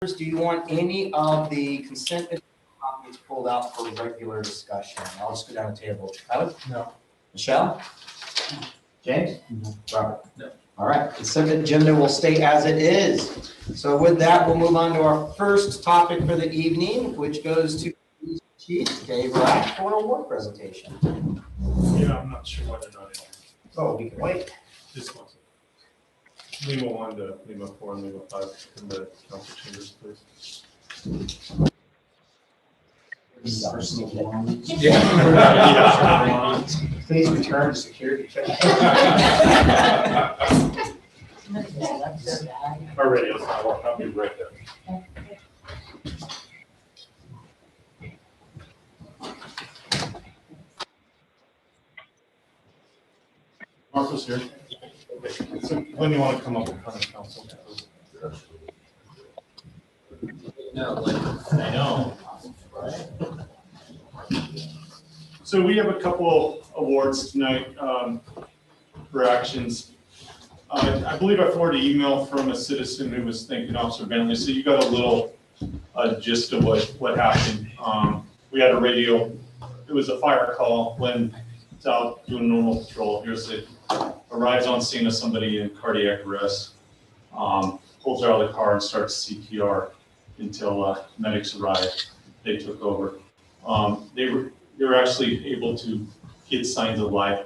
Do you want any of the consent documents pulled out for regular discussion? I'll just go down the table. Tyler? No. Michelle? James? No. Robert? No. All right, consent agenda will stay as it is. So with that, we'll move on to our first topic for the evening, which goes to Chief Dave Rack for an award presentation. Yeah, I'm not sure why they're not in here. Oh, we can wait. This one. Lima 1 to Lima 4 and Lima 5 in the council chambers, please. Yeah. Please return to security. Our radio's not working. I'll be right there. Marco's here. Okay. So when you want to come up in front of council? No, I know. So we have a couple awards tonight for actions. I believe I forwarded an email from a citizen who was thanking Officer Bentley. So you got a little gist of what happened. We had a radio. It was a fire call when it's out doing normal patrol. Here's it. Arrives on scene of somebody in cardiac arrest. Pulls her out of the car and starts CPR until medics arrived. They took over. They were actually able to get signs of life.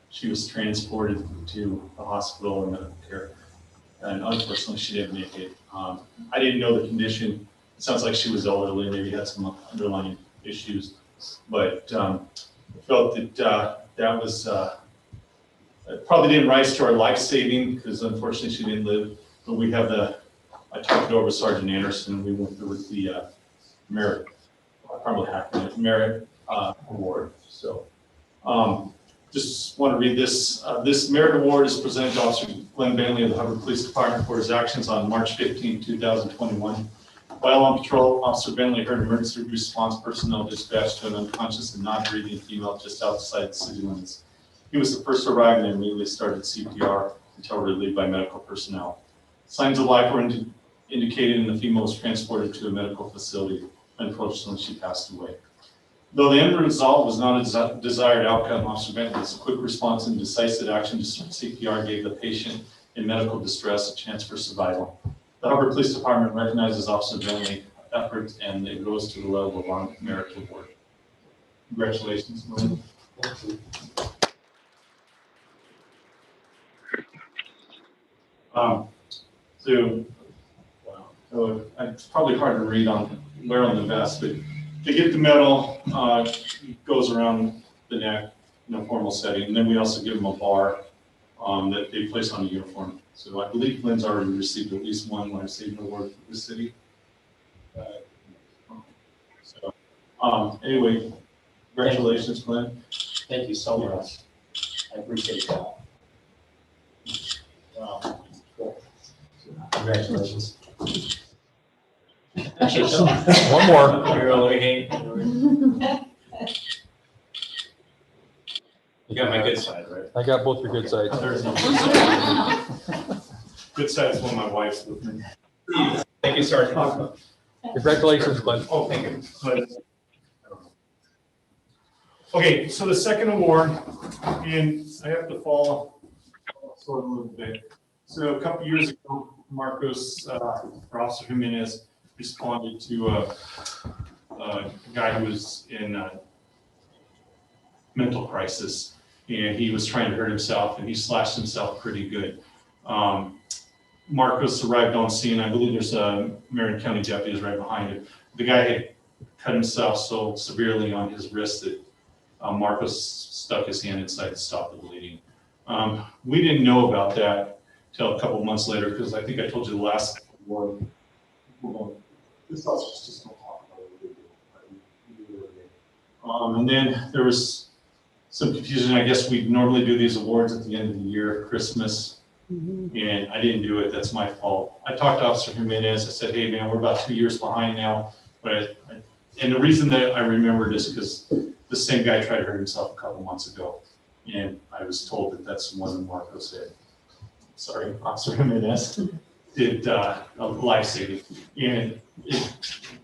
She was transported to the hospital and medical care, and unfortunately she didn't make it. I didn't know the condition. It sounds like she was elderly, maybe had some underlying issues, but felt that that was it probably didn't rise to our life saving because unfortunately she didn't live. But we have I talked it over with Sergeant Anderson. We went through with the merit, probably merit award. So just want to read this. This merit award is presented to Officer Glenn Bentley of the Hubbard Police Department for his actions on March 15, 2021. While on patrol, Officer Bentley heard emergency response personnel dispatched to an unconscious and non-breathing female just outside the city limits. He was the first to arrive and immediately started CPR until relieved by medical personnel. Signs of life were indicated and the female was transported to a medical facility. Unfortunately, she passed away. Though the end result was not a desired outcome, Officer Bentley's quick response and decisive action to start CPR gave the patient in medical distress a chance for survival. The Hubbard Police Department recognizes Officer Bentley's efforts and it goes to the level of our merit award. Congratulations, Lynn. So it's probably hard to read wear on the vest, but they get the medal, goes around the neck in a formal setting, and then we also give them a bar that they place on the uniform. So I believe Lynn's already received at least one life saving award for the city. Anyway, congratulations, Glenn. Thank you so much. I appreciate that. Congratulations. One more. You got my good side, right? I got both your good sides. There's no good side is when my wife's with me. Thank you, Sergeant. Congratulations, Glenn. Oh, thank you. Okay, so the second award, and I have to follow sort of a little bit. So a couple years ago, Marcos, or Officer Jimenez, responded to a guy who was in a mental crisis, and he was trying to hurt himself, and he slashed himself pretty good. Marcos arrived on scene. I believe there's Marion County deputies right behind him. The guy had cut himself so severely on his wrist that Marcos stuck his hand inside to stop the bleeding. We didn't know about that until a couple months later, because I think I told you the last one. This also just don't talk about it. And then there was some confusion. I guess we normally do these awards at the end of the year, Christmas, and I didn't do it. That's my fault. I talked to Officer Jimenez. I said, hey man, we're about 2 years behind now. But and the reason that I remembered is because the same guy tried to hurt himself a couple months ago, and I was told that that's the one that Marco said. Sorry, Officer Jimenez. did life saving. And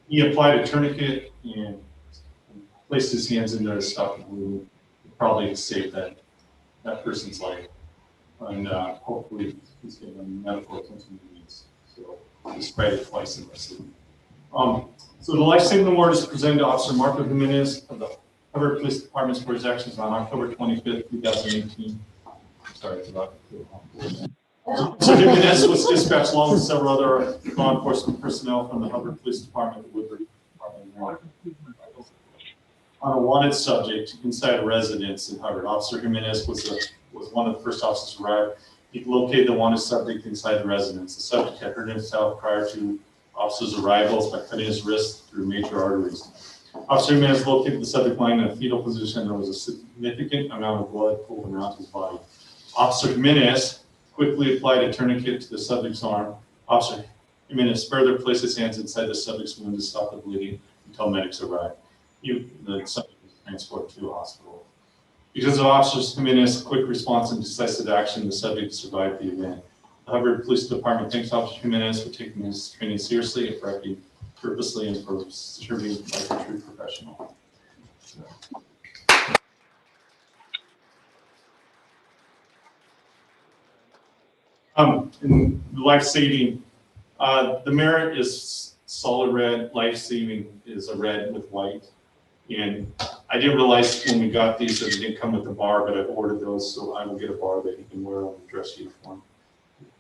he applied a tourniquet and placed his hands in there to stop the bleeding. Probably saved that person's life. And hopefully he's getting the medical attention he needs. So despite it twice in my sleep. So the Life Saving Award is presented to Officer Marco Jimenez of the Hubbard Police Department for his actions on October 25th, 2018. Sorry, it's about. So Jimenez was dispatched along with several other law enforcement personnel from the Hubbard Police Department, the Woodbury Department, on a wanted subject inside a residence in Hubbard. Officer Jimenez was one of the first officers to arrive. He located the wanted subject inside the residence. The subject had hurt himself prior to officer's arrivals by cutting his wrist through major arteries. Officer Jimenez located the subject lying in a fetal position. There was a significant amount of blood pooling around his body. Officer Jimenez quickly applied a tourniquet to the subject's arm. Officer Jimenez further placed his hands inside the subject's wound to stop the bleeding until medics arrived. The subject was transported to a hospital. Because of Officer Jimenez's quick response and decisive action, the subject survived the event. The Hubbard Police Department thanks Officer Jimenez for taking his training seriously and for acting purposely and for serving like a true professional. In life-saving, the merit is solid red, life-saving is a red with white. And I didn't realize when we got these that they didn't come with the bar, but I've ordered those, so I will get a bar that he can wear on the dress uniform.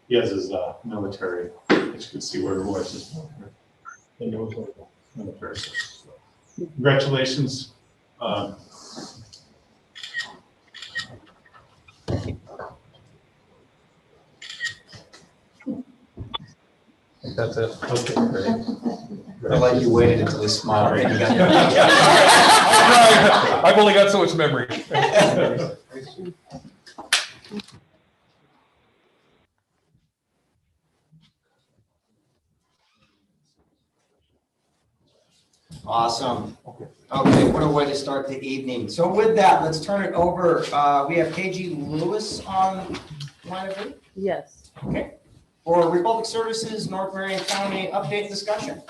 He has his military, as you can see where it was. Military. Congratulations. I think that's it. Okay, great. I like you waited until he smiled. Right? You got I've only got so much memory. Awesome. Okay, what a way to start the evening. So with that, let's turn it over. We have KG Lewis on line of view. Yes. Okay. For Republic Services, North Marion County update discussion.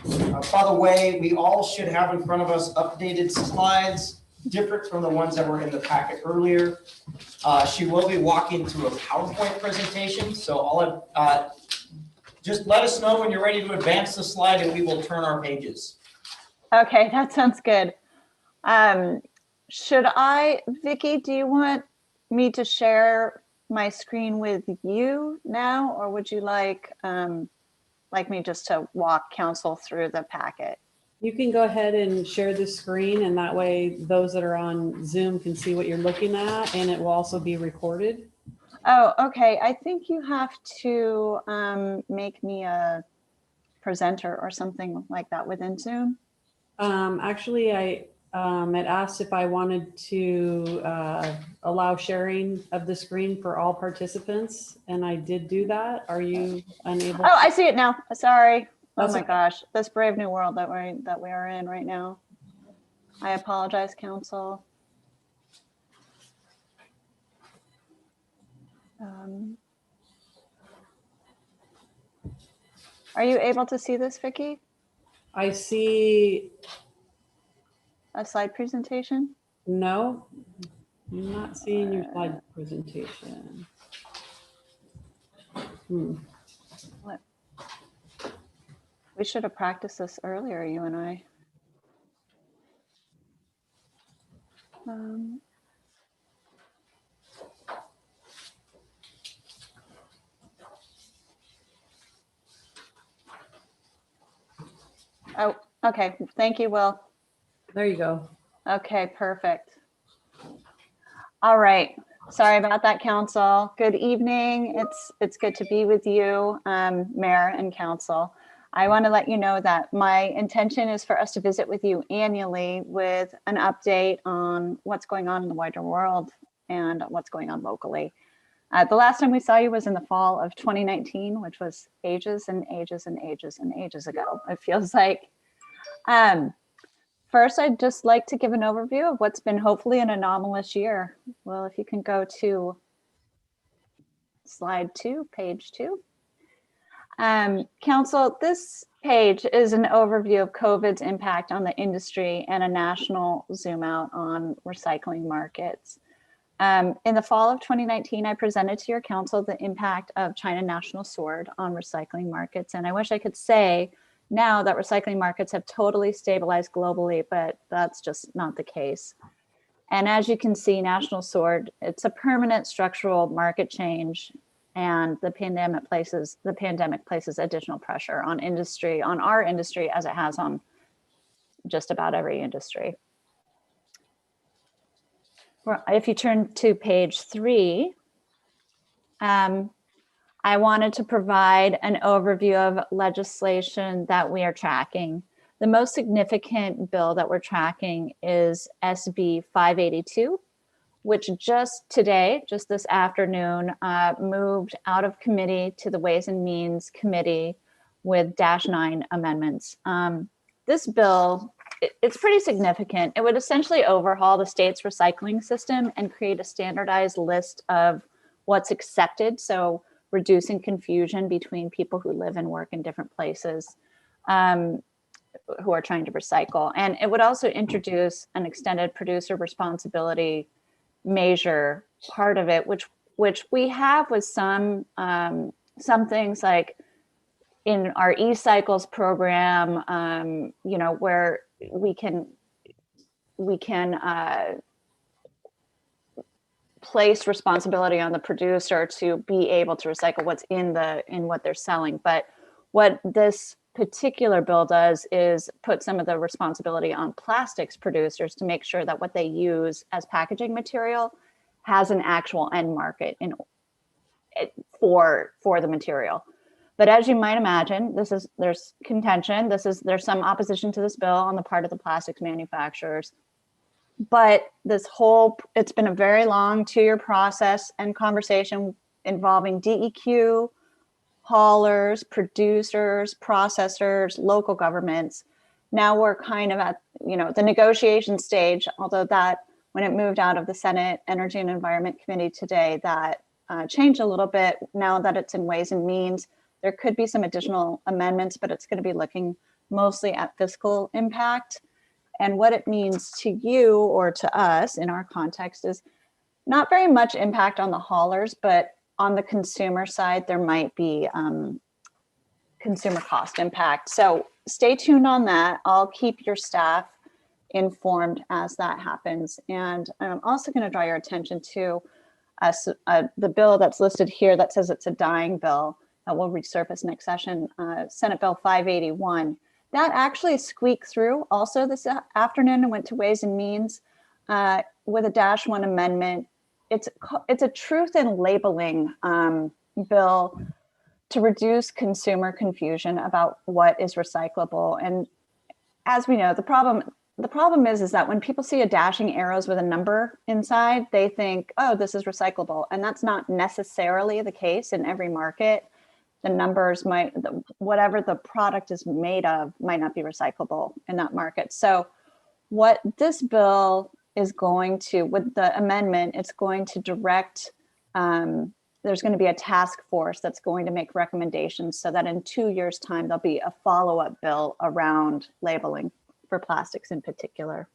By the way, we all should have in front of us updated slides, different from the ones that were in the packet earlier. She will be walking through a PowerPoint presentation, so just let us know when you're ready to advance the slide and we will turn our pages. Okay, that sounds good. Vicky, do you want me to share my screen with you now, or would you like me just to walk council through the packet? You can go ahead and share the screen, and that way those that are on Zoom can see what you're looking at, and it will also be recorded. Oh, okay. I think you have to make me a presenter or something like that within Zoom. Actually, I had asked if I wanted to allow sharing of the screen for all participants, and I did do that. Are you unable? Oh, I see it now. Sorry. Oh That's my okay. gosh, this brave new world that we are in right now. I apologize, council. Are you able to see this, Vicky? I see. A slide presentation? No, I'm not seeing your slide presentation. What? We should have practiced this earlier, you and I. Oh, okay. Thank you, Will. There you go. Okay, perfect. All right. Sorry about that, council. Good evening. It's good to be with you, Mayor and council. I want to let you know that my intention is for us to visit with you annually with an update on what's going on in the wider world and what's going on locally. The last time we saw you was in the fall of 2019, which was ages and ages and ages and ages ago, it feels like. First, I'd just like to give an overview of what's been hopefully an anomalous year. Well, if you can go to slide 2, page 2. Council, this page is an overview of COVID's impact on the industry and a national zoom out on recycling markets. In the fall of 2019, I presented to your council the impact of China National Sword on recycling markets. And I wish I could say now that recycling markets have totally stabilized globally, but that's just not the case. And as you can see, National Sword, it's a permanent structural market change, and the pandemic places additional pressure on industry, on our industry, as it has on just about every industry. If you turn to page 3, I wanted to provide an overview of legislation that we are tracking. The most significant bill that we're tracking is SB 582, which just today, just this afternoon, moved out of committee to the Ways and Means Committee with -9 amendments. This bill, it's pretty significant. It would essentially overhaul the state's recycling system and create a standardized list of what's accepted. So reducing confusion between people who live and work in different places who are trying to recycle. And it would also introduce an extended producer responsibility measure, part of it, which we have with some things like in our e-cycles program, you know, where we can place responsibility on the producer to be able to recycle what's in what they're selling. But what this particular bill does is put some of the responsibility on plastics producers to make sure that what they use as packaging material has an actual end market for the material. But as you might imagine, there's contention. There's some opposition to this bill on the part of the plastics manufacturers. But it's been a very long 2-year process and conversation involving DEQ, haulers, producers, processors, local governments. Now we're kind of at, you know, the negotiation stage, although that when it moved out of the Senate Energy and Environment Committee today, that changed a little bit. Now that it's in Ways and Means, there could be some additional amendments, but it's going to be looking mostly at fiscal impact. And what it means to you or to us in our context is not very much impact on the haulers, but on the consumer side, there might be consumer cost impact. So stay tuned on that. I'll keep your staff informed as that happens. And I'm also going to draw your attention to the bill that's listed here that says it's a dying bill that will resurface next session, Senate Bill 581. That actually squeaked through also this afternoon and went to Ways and Means with a -1 amendment. It's a truth in labeling bill to reduce consumer confusion about what is recyclable. And as we know, the problem is that when people see a dashing arrows with a number inside, they think, oh, this is recyclable. And that's not necessarily the case in every market. The numbers whatever the product is made of might not be recyclable in that market. So what this bill is going to, with the amendment, it's going to direct, there's going to be a task force that's going to make recommendations so that in 2 years' time, there'll be a follow-up bill around labeling for plastics in particular.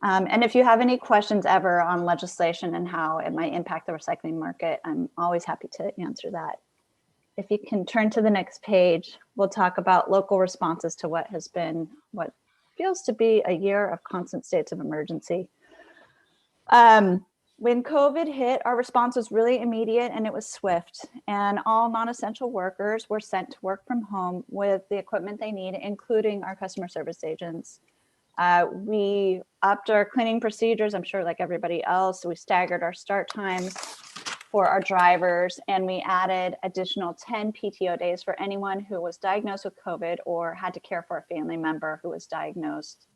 And if you have any questions ever on legislation and how it might impact the recycling market, I'm always happy to answer that. If you can turn to the next page, we'll talk about local responses to what feels to be a year of constant states of emergency. When COVID hit, our response was really immediate and it was swift, and all non-essential workers were sent to work from home with the equipment they need, including our customer service agents. We upped our cleaning procedures, I'm sure like everybody else. We staggered our start times for our drivers, and we added additional 10 PTO days for anyone who was diagnosed with COVID or had to care for a family member who was diagnosed.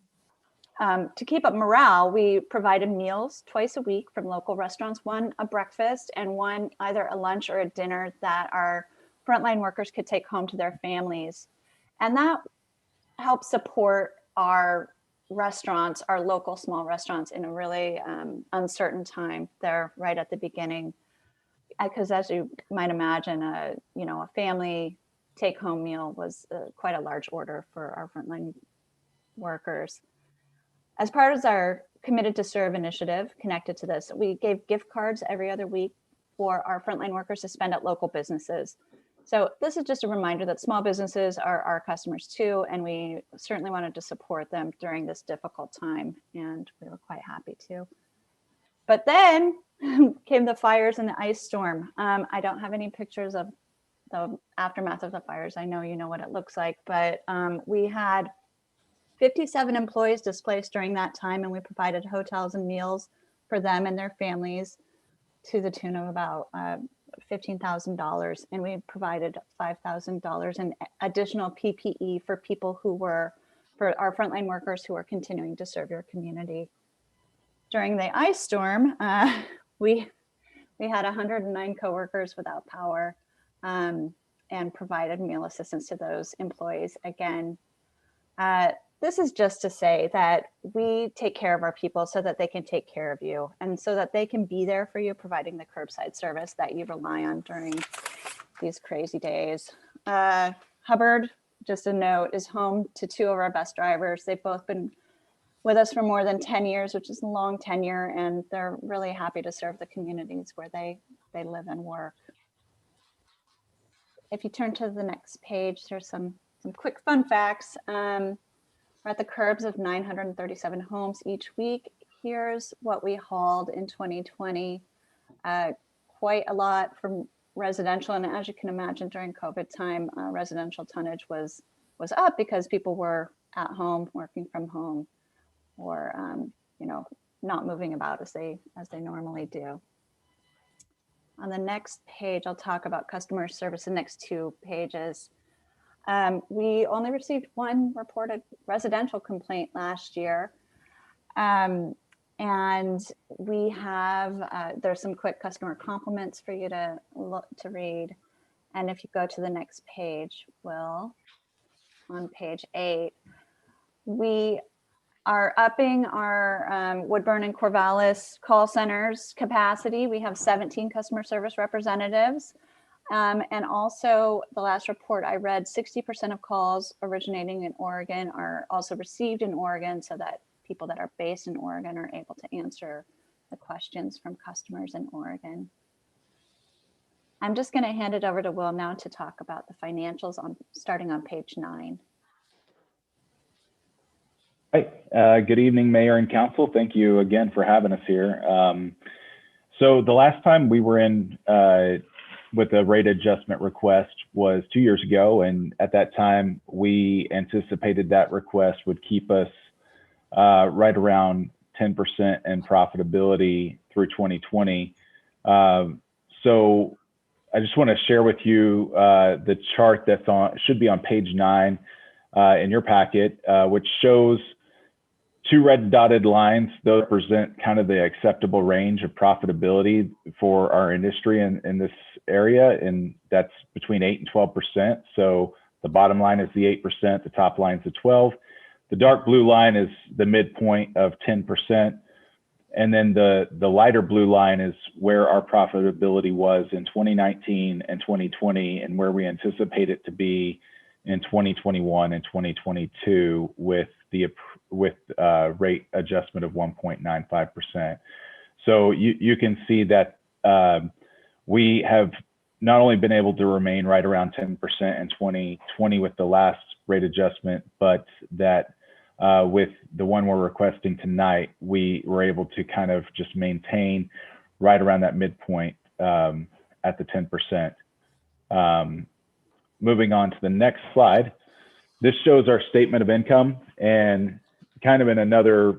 To keep up morale, we provided meals twice a week from local restaurants, one a breakfast and one either a lunch or a dinner that our frontline workers could take home to their families. And that helped support our restaurants, our local small restaurants, in a really uncertain time there right at the beginning. because as you might imagine, a family take-home meal was quite a large order for our frontline workers. As part of our Committed to Serve initiative connected to this, we gave gift cards every other week for our frontline workers to spend at local businesses. So this is just a reminder that small businesses are our customers too, and we certainly wanted to support them during this difficult time, and we were quite happy to. But then came the fires and the ice storm. I don't have any pictures of the aftermath of the fires. I know you know what it looks like, but we had 57 employees displaced during that time, and we provided hotels and meals for them and their families to the tune of about $15,000, and we provided $5,000 in additional PPE for our frontline workers who are continuing to serve your community. During the ice storm, we had 109 coworkers without power, and provided meal assistance to those employees. Again, this is just to say that we take care of our people so that they can take care of you, and so that they can be there for you, providing the curbside service that you rely on during these crazy days. Hubbard, just a note, is home to 2 of our best drivers. They've both been with us for more than 10 years, which is a long tenure, and they're really happy to serve the communities where they live and work. If you turn to the next page, there's some quick fun facts. We're at the curbs of 937 homes each week. Here's what we hauled in 2020. Quite a lot from residential, and as you can imagine, during COVID time, residential tonnage was up because people were at home, working from home, or not moving about as they normally do. On the next page, I'll talk about customer service. The next 2 pages. We only received 1 reported residential complaint last year. And we have, there's some quick customer compliments for you to read. And if you go to the next page, Will, on page 8, we are upping our Woodburn and Corvallis call centers capacity. We have 17 customer service representatives. And also, the last report I read, 60% of calls originating in Oregon are also received in Oregon, so that people that are based in Oregon are able to answer the questions from customers in Oregon. I'm just going to hand it over to Will now to talk about the financials starting on page 9. Hi, good evening, Mayor and Council. Thank you again for having us here. So the last time we were in with a rate adjustment request was 2 years ago, and at that time we anticipated that request would keep us right around 10% in profitability through 2020. So I just want to share with you the chart that's should be on page 9 in your packet, which shows 2 red dotted lines. Those represent kind of the acceptable range of profitability for our industry in this area, and that's between 8 and 12%. So the bottom line is the 8%, the top line is the 12. The dark blue line is the midpoint of 10%, and then the lighter blue line is where our profitability was in 2019 and 2020, and where we anticipate it to be in 2021 and 2022 with rate adjustment of 1.95%. So you can see that we have not only been able to remain right around 10% in 2020 with the last rate adjustment, but that with the one we're requesting tonight, we were able to kind of just maintain right around that midpoint at the 10%. Moving on to the next slide. This shows our statement of income, and kind of in another,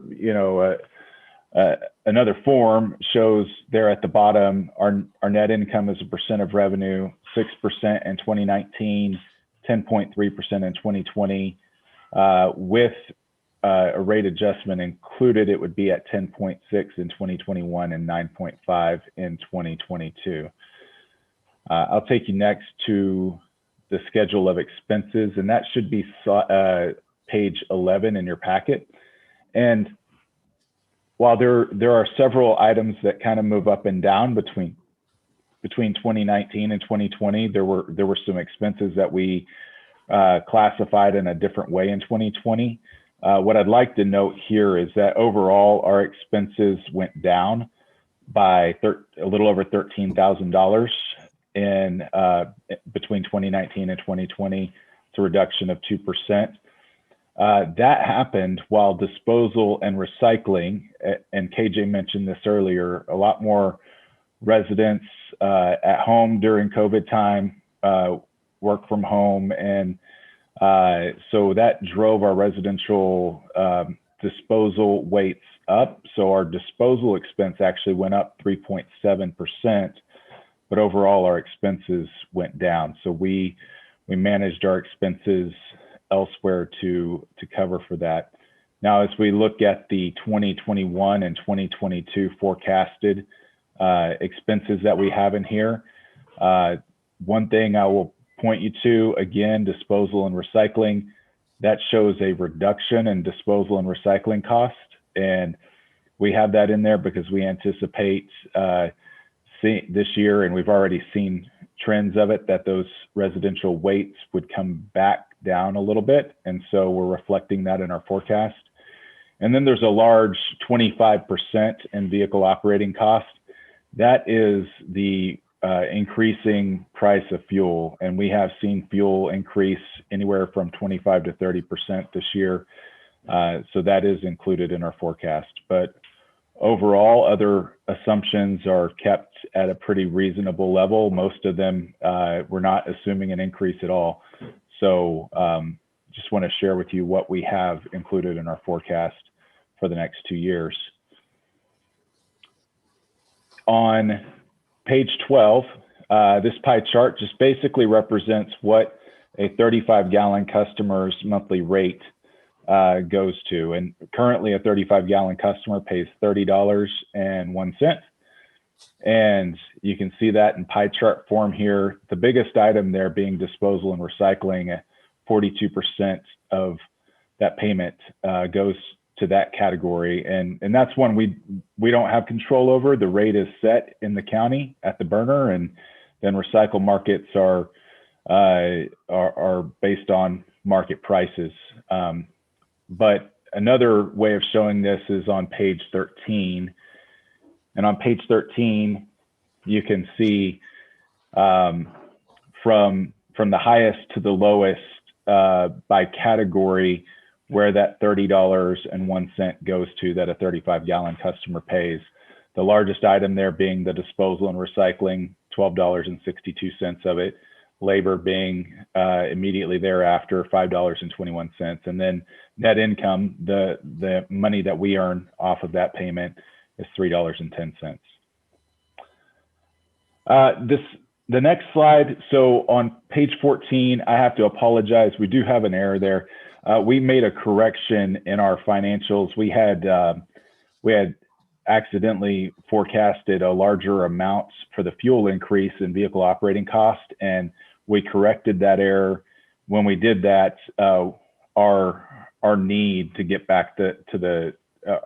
another form shows there at the bottom, our net income as a percent of revenue, 6% in 2019, 10.3% in 2020. With a rate adjustment included, it would be at 10.6 in 2021 and 9.5 in 2022. I'll take you next to the schedule of expenses, and that should be page 11 in your packet. And while there are several items that kind of move up and down between between 2019 and 2020. There were some expenses that we classified in a different way in 2020. What I'd like to note here is that overall our expenses went down by a little over $13,000 in between 2019 and 2020. It's a reduction of 2%. That happened while disposal and recycling, and KJ mentioned this earlier, a lot more residents at home during COVID time, work from home, and so that drove our residential disposal weights up. So our disposal expense actually went up 3.7%, but overall our expenses went down. So we managed our expenses elsewhere to cover for that. Now, as we look at the 2021 and 2022 forecasted expenses that we have in here, one thing I will point you to, again, disposal and recycling, that shows a reduction in disposal and recycling cost. And we have that in there because we anticipate this year, and we've already seen trends of it, that those residential weights would come back down a little bit. And so we're reflecting that in our forecast. And then there's a large 25% in vehicle operating cost. That is the increasing price of fuel. And we have seen fuel increase anywhere from 25 to 30% this year. So that is included in our forecast. But overall, other assumptions are kept at a pretty reasonable level. Most of them, we're not assuming an increase at all. So just want to share with you what we have included in our forecast for the next 2 years. On page 12, this pie chart just basically represents what a 35-gallon customer's monthly rate goes to. And currently a 35-gallon customer pays $30.01. And you can see that in pie chart form here. The biggest item there being disposal and recycling. 42% of that payment goes to that category. And that's one we don't have control over. The rate is set in the county at the burner, and then recycle markets are based on market prices. But another way of showing this is on page 13. And on page 13, you can see from the highest to the lowest by category where that $30.01 goes to that a 35-gallon customer pays. The largest item there being the disposal and recycling, $12.62 of it. Labor being immediately thereafter, $5.21. And then net income, the money that we earn off of that payment, is $3.10. The next slide. So on page 14, I have to apologize. We do have an error there. We made a correction in our financials. We had accidentally forecasted a larger amount for the fuel increase in vehicle operating cost, and we corrected that error. When we did that, our need to get back to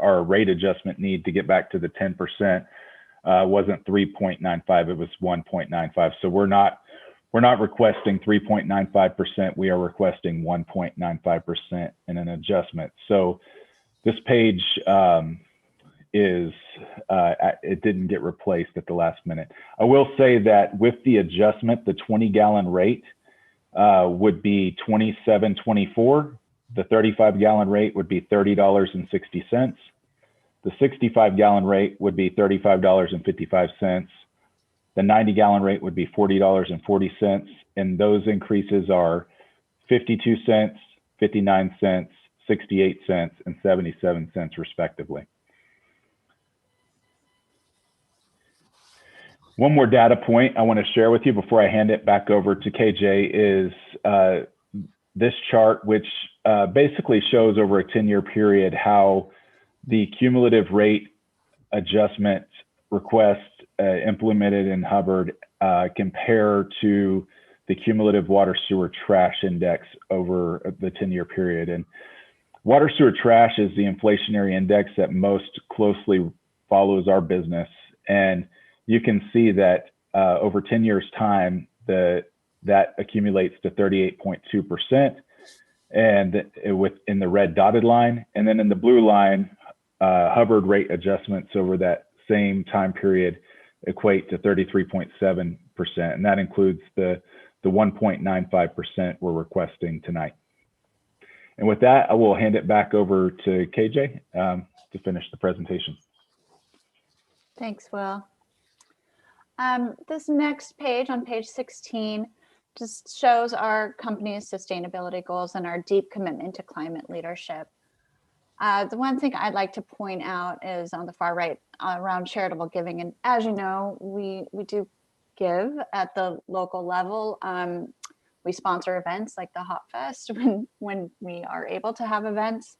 our rate adjustment need to get back to the 10% wasn't 3.95, it was 1.95. So we're not requesting 3.95%, we are requesting 1.95% in an adjustment. So this page it didn't get replaced at the last minute. I will say that with the adjustment, the 20-gallon rate would be $27.24. The 35-gallon rate would be $30.60. The 65-gallon rate would be $35.55. The 90-gallon rate would be $40.40. And those increases are 52 cents, 59 cents, 68 cents, and 77 cents respectively. One more data point I want to share with you before I hand it back over to KJ is this chart, which basically shows over a 10-year period how the cumulative rate adjustment requests implemented in Hubbard compare to the cumulative water sewer trash index over the 10-year period. And water sewer trash is the inflationary index that most closely follows our business. And you can see that over 10 years time, that accumulates to 38.2%, and in the red dotted line. And then in the blue line, Hubbard rate adjustments over that same time period equate to 33.7%. And that includes the 1.95% we're requesting tonight. And with that, I will hand it back over to KJ to finish the presentation. Thanks, Will. This next page, on page 16, just shows our company's sustainability goals and our deep commitment to climate leadership. The one thing I'd like to point out is on the far right around charitable giving. And as you know, we do give at the local level. We sponsor events like the Hop Fest when we are able to have events.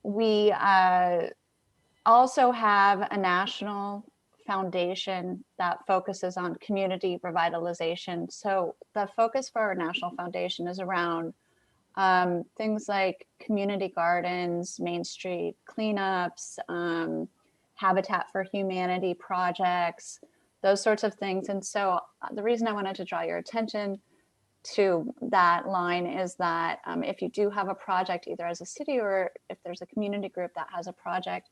We also have a national foundation that focuses on community revitalization. So the focus for our national foundation is around things like community gardens, Main Street cleanups, Habitat for Humanity projects, those sorts of things. And so the reason I wanted to draw your attention to that line is that if you do have a project, either as a city or if there's a community group that has a project,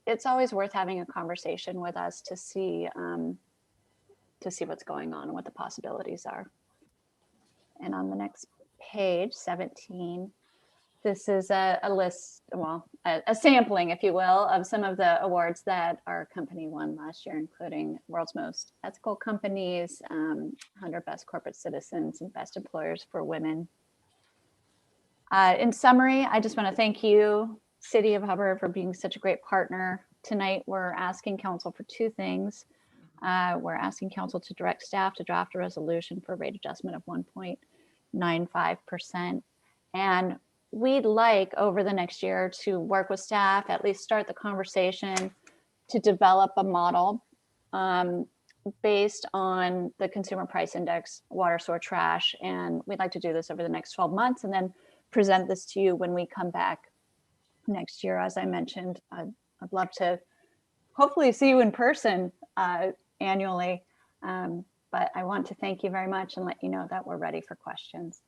it's always worth having a conversation with us to see what's going on and what the possibilities are. And on the next page, 17, this is a list, well, a sampling, if you will, of some of the awards that our company won last year, including World's Most Ethical Companies, 100 Best Corporate Citizens, and Best Employers for Women. In summary, I just want to thank you, City of Hubbard, for being such a great partner. Tonight, we're asking council for two things. We're asking council to direct staff to draft a resolution for rate adjustment of 1.95%. And we'd like over the next year to work with staff, at least start the conversation to develop a model based on the Consumer Price Index, water, sewer, trash. And we'd like to do this over the next 12 months and then present this to you when we come back next year. As I mentioned, I'd love to hopefully see you in person annually. But I want to thank you very much and let you know that we're ready for questions.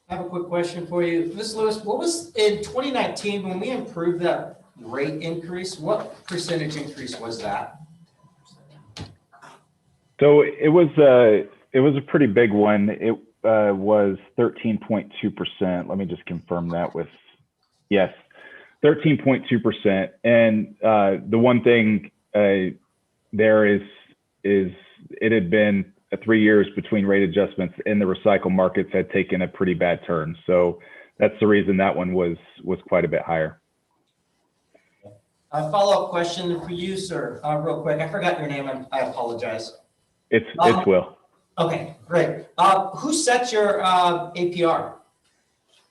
I have a quick question for you. Ms. Lewis, what was in 2019 when we improved that rate increase, what percentage increase was that? So it was a pretty big one. It was 13.2%. Let me just confirm that with, yes, 13.2%. And the one thing there is it had been 3 years between rate adjustments, and the recycle markets had taken a pretty bad turn. So that's the reason that one was quite a bit higher. A follow-up question for you, sir, real quick. I forgot your name, and I apologize. It's Will. Okay, great. Who sets your APR,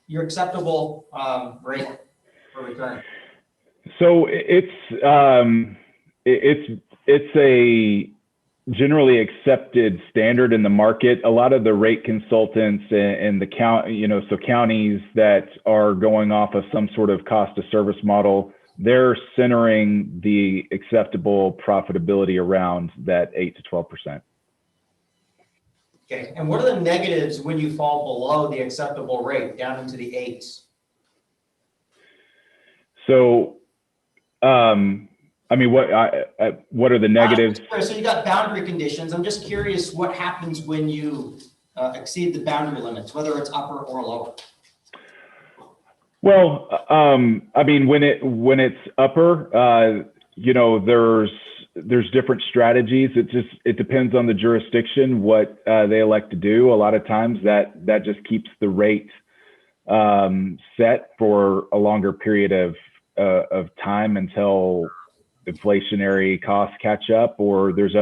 your acceptable rate for return? So it's a generally accepted standard in the market. A lot of the rate consultants and the counties that are going off of some sort of cost of service model, they're centering the acceptable profitability around that 8 to 12%. Okay, and what are the negatives when you fall below the acceptable rate down into the 8s? So, I mean, what are the negatives? So you got boundary conditions. I'm just curious what happens when you exceed the boundary limits, whether it's upper or lower. Well, I mean, when it's upper, there's different strategies. It depends on the jurisdiction, what they elect to do. A lot of times that just keeps the rate set for a longer period of time until inflationary costs catch up, or there's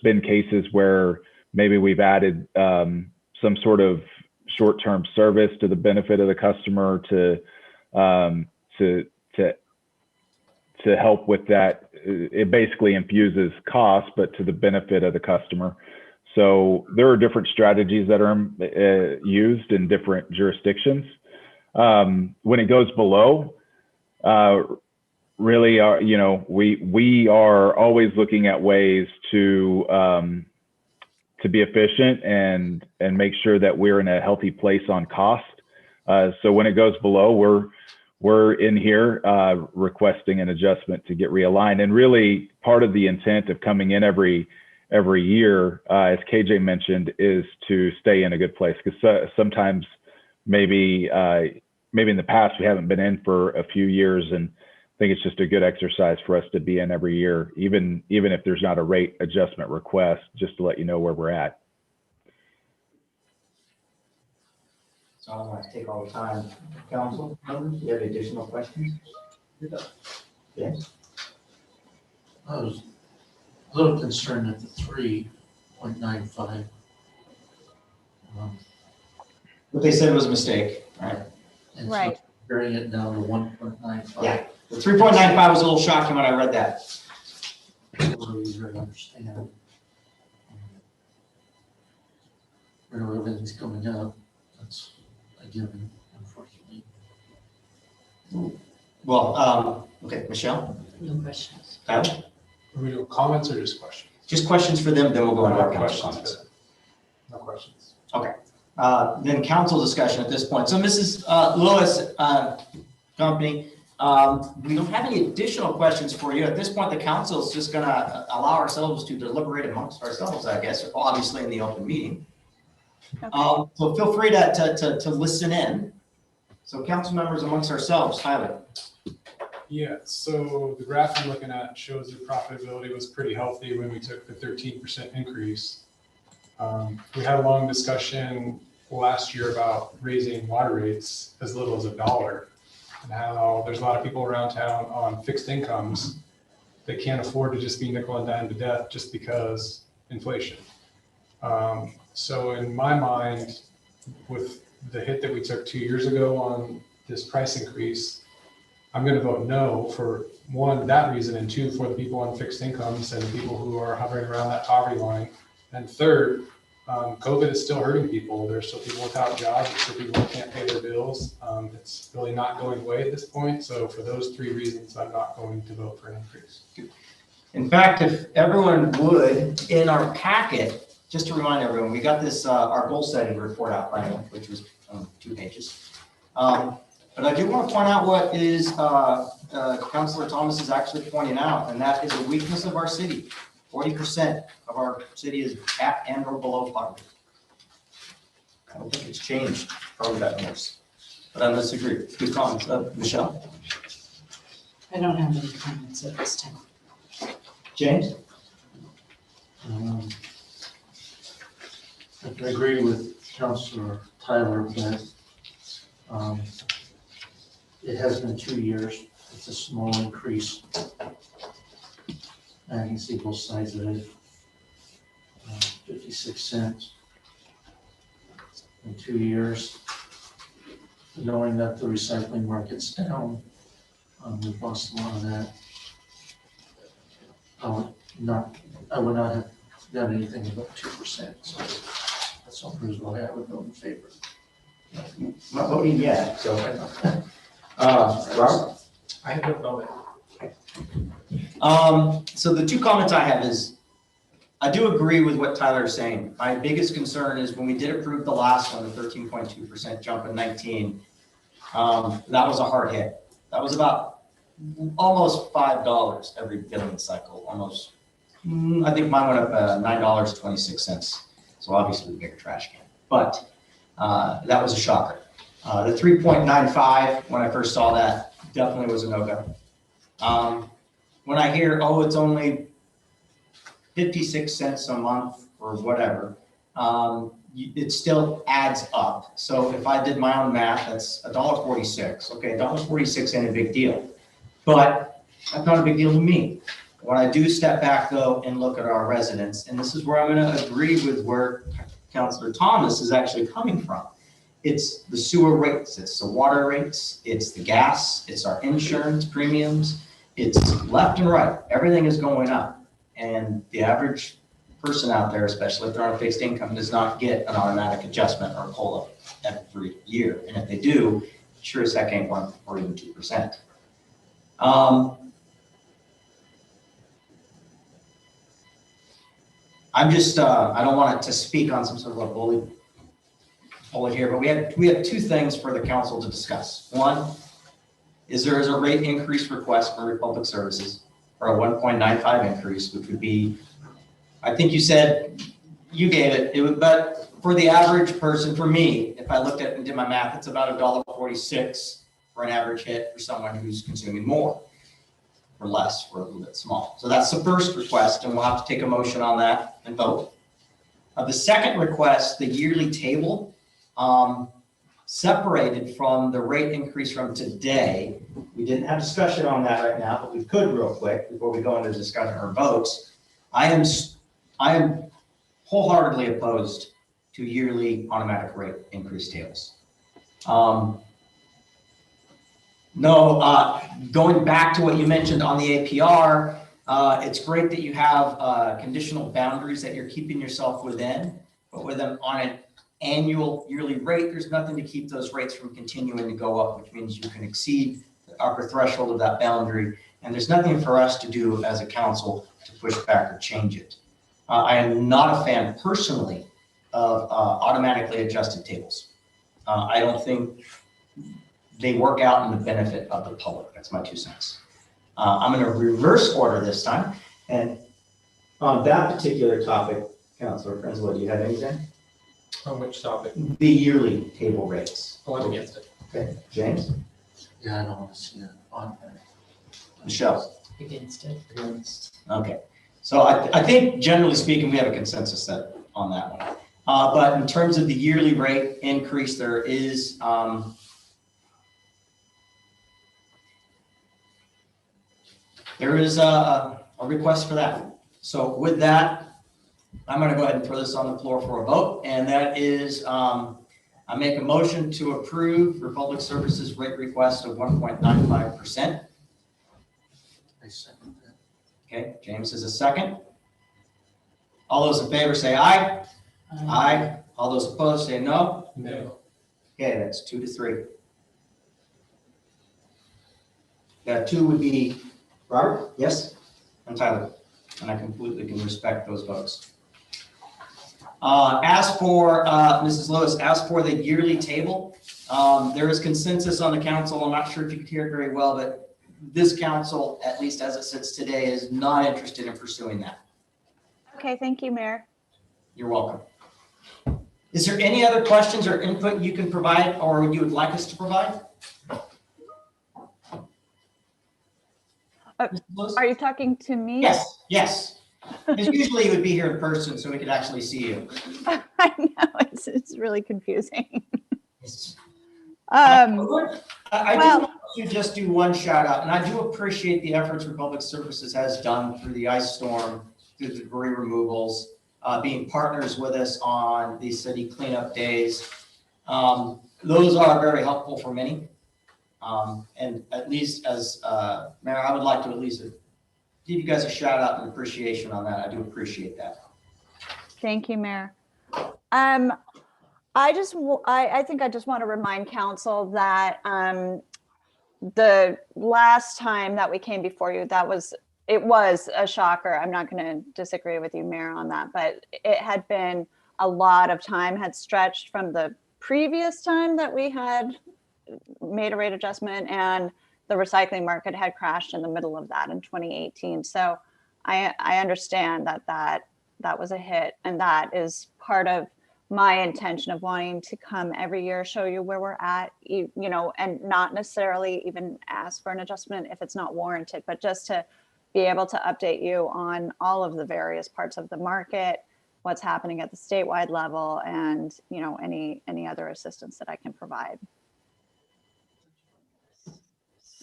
been cases where maybe we've added some sort of short-term service to the benefit of the customer to help with that. It basically infuses cost, but to the benefit of the customer. So there are different strategies that are used in different jurisdictions. When it goes below, really are, we are always looking at ways to be efficient and make sure that we're in a healthy place on cost. So when it goes below, we're in here requesting an adjustment to get realigned. And really part of the intent of coming in every year, as KJ mentioned, is to stay in a good place. Because sometimes maybe in the past we haven't been in for a few years, and I think it's just a good exercise for us to be in every year, even if there's not a rate adjustment request, just to let you know where we're at. So I don't want to take all the time. Council members, do you have additional questions? Yes. I was a little concerned at the 3.95. But they said it was a mistake, right? And Right. so bring it down to 1.95. Yeah. The 3.95 was a little shocking when I read that. I don't really understand. Where everything's coming up, that's a given, unfortunately. Well, okay, Michelle? No questions. Tyler? Are we doing comments or just questions? Just questions for them, then we'll go into our council Questions. comments. No questions. Then council discussion at this point. So Mrs. Lewis, company, we don't have any additional questions for you. At this point, the council is just gonna allow ourselves to deliberate amongst ourselves, I guess, obviously in the open meeting. Okay. So feel free to listen in. So council members amongst ourselves, Tyler. Yeah, so the graph I'm looking at shows that profitability was pretty healthy when we took the 13% increase. We had a long discussion last year about raising water rates as little as $1, and how there's a lot of people around town on fixed incomes. They can't afford to just be nickel and dime to death just because inflation. So in my mind, with the hit that we took 2 years ago on this price increase, I'm going to vote no for one, that reason, and two, for the people on fixed incomes and the people who are hovering around that poverty line. And third, COVID is still hurting people. There's still people without jobs. There's still people who can't pay their bills. It's really not going away at this point. So for those three reasons, I'm not going to vote for an increase. In fact, if everyone would, in our packet, just to remind everyone, we got this, our goal setting report out finally, which was 2 pages. But I do want to point out what is Councilor Thomas is actually pointing out, and that is a weakness of our city. 40% of our city is at and or below poverty. I don't think it's changed, probably got worse. But I disagree. Good comments. Michelle? I don't have any comments at this time. James? I can agree with Councilor Tyler that it has been 2 years. It's a small increase. And you can see both sides of it. 56 cents in 2 years. Knowing that the recycling market's down, we've lost a lot of that. I would not have done anything above 2%. So that's all proves why I would vote in favor. Not voting yet, so. Robert? I have no comment. So the two comments I have is, I do agree with what Tyler's saying. My biggest concern is when we did approve the last one, the 13.2% jump in 19, that was a hard hit. That was about almost $5 every billing cycle, almost. I think mine went up $9.26. So obviously the bigger trash can, but that was a shocker. The 3.95, when I first saw that, definitely was a no-go. When I hear, oh, it's only 56 cents a month or whatever, it still adds up. So if I did my own math, that's $1.46. Okay, $1.46 ain't a big deal, but that's not a big deal to me. When I do step back though and look at our residents, and this is where I'm gonna agree with where Councilor Thomas is actually coming from. It's the sewer rates, it's the water rates, it's the gas, it's our insurance premiums, it's left and right. Everything is going up. And the average person out there, especially if they're on a fixed income, does not get an automatic adjustment or a COLA every year. And if they do, sure as heck ain't 1 or even 2%. I'm just, I don't want it to speak on some sort of a bullet here, but we have two things for the council to discuss. One is there is a rate increase request for Republic Services for a 1.95 increase, which would be, I think you said, you gave it would, but for the average person, for me, if I looked at and did my math, it's about $1.46 for an average hit for someone who's consuming more or less for a little bit small. So that's the first request, and we'll have to take a motion on that and vote. The second request, the yearly table, separated from the rate increase from today. We didn't have discussion on that right now, but we could real quick before we go into discussion or votes. I am wholeheartedly opposed to yearly automatic rate increase tables. Going back to what you mentioned on the APR, it's great that you have conditional boundaries that you're keeping yourself within, but with them on an annual yearly rate, there's nothing to keep those rates from continuing to go up, which means you can exceed the upper threshold of that boundary. And there's nothing for us to do as a council to push back or change it. I am not a fan personally of automatically adjusted tables. I don't think they work out in the benefit of the public. That's my 2 cents. I'm going to reverse order this time. And on that particular topic, Councilor Friendswood, do you have anything? On which topic? The yearly table rates. Oh, I'm against it. Okay, James? Yeah, I don't want to see it on there. Michelle? Against it. Okay. So I think generally speaking, we have a consensus set on that one. But in terms of the yearly rate increase, there is a request for that. So with that, I'm going to go ahead and throw this on the floor for a vote, and that is I make a motion to approve Republic Services rate request of 1.95%. I second that. Okay, James is a second. All those in favor say aye. Aye. All those opposed say no. No. Okay, that's 2 to 3. That 2 would be Robert, yes, and Tyler, and I completely can respect those votes. As for Mrs. Lewis, as for the yearly table, there is consensus on the council. I'm not sure if you could hear it very well, but this council, at least as it sits today, is not interested in pursuing that. Okay, thank you, Mayor. You're welcome. Is there any other questions or input you can provide or you would like us to provide? Mrs. Lewis? Are you talking to me? Yes, yes. Because usually you would be here in person so we could actually see you. I know, it's really confusing. I Well- do want to just do one shout out, and I do appreciate the efforts Republic Services has done through the ice storm, through the debris removals, being partners with us on the city cleanup days. Those are very helpful for many. And at least as Mayor, I would like to at least give you guys a shout out and appreciation on that. I do appreciate that. Thank you, Mayor. I think I just want to remind council that the last time that we came before you, it was a shocker. I'm not going to disagree with you, Mayor, on that, but it had been a lot of time had stretched from the previous time that we had made a rate adjustment, and the recycling market had crashed in the middle of that in 2018. So I understand that was a hit, and that is part of my intention of wanting to come every year, show you where we're at, you know, and not necessarily even ask for an adjustment if it's not warranted, but just to be able to update you on all of the various parts of the market, what's happening at the statewide level, and, you know, any other assistance that I can provide.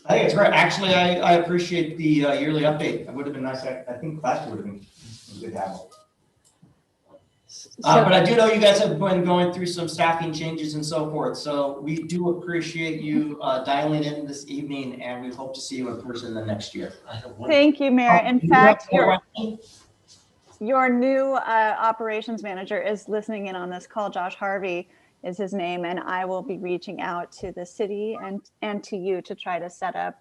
I think it's great. Actually, I appreciate the yearly update. It would have been nice. I think last year would have been good to have. But I do know you guys have been going through some staffing changes and so forth. So we do appreciate you dialing in this evening, and we hope to see you in person the next year. Thank you, Mayor. In fact, your new operations manager is listening in on this call. Josh Harvey is his name, and I will be reaching out to the city and to you to try to set up,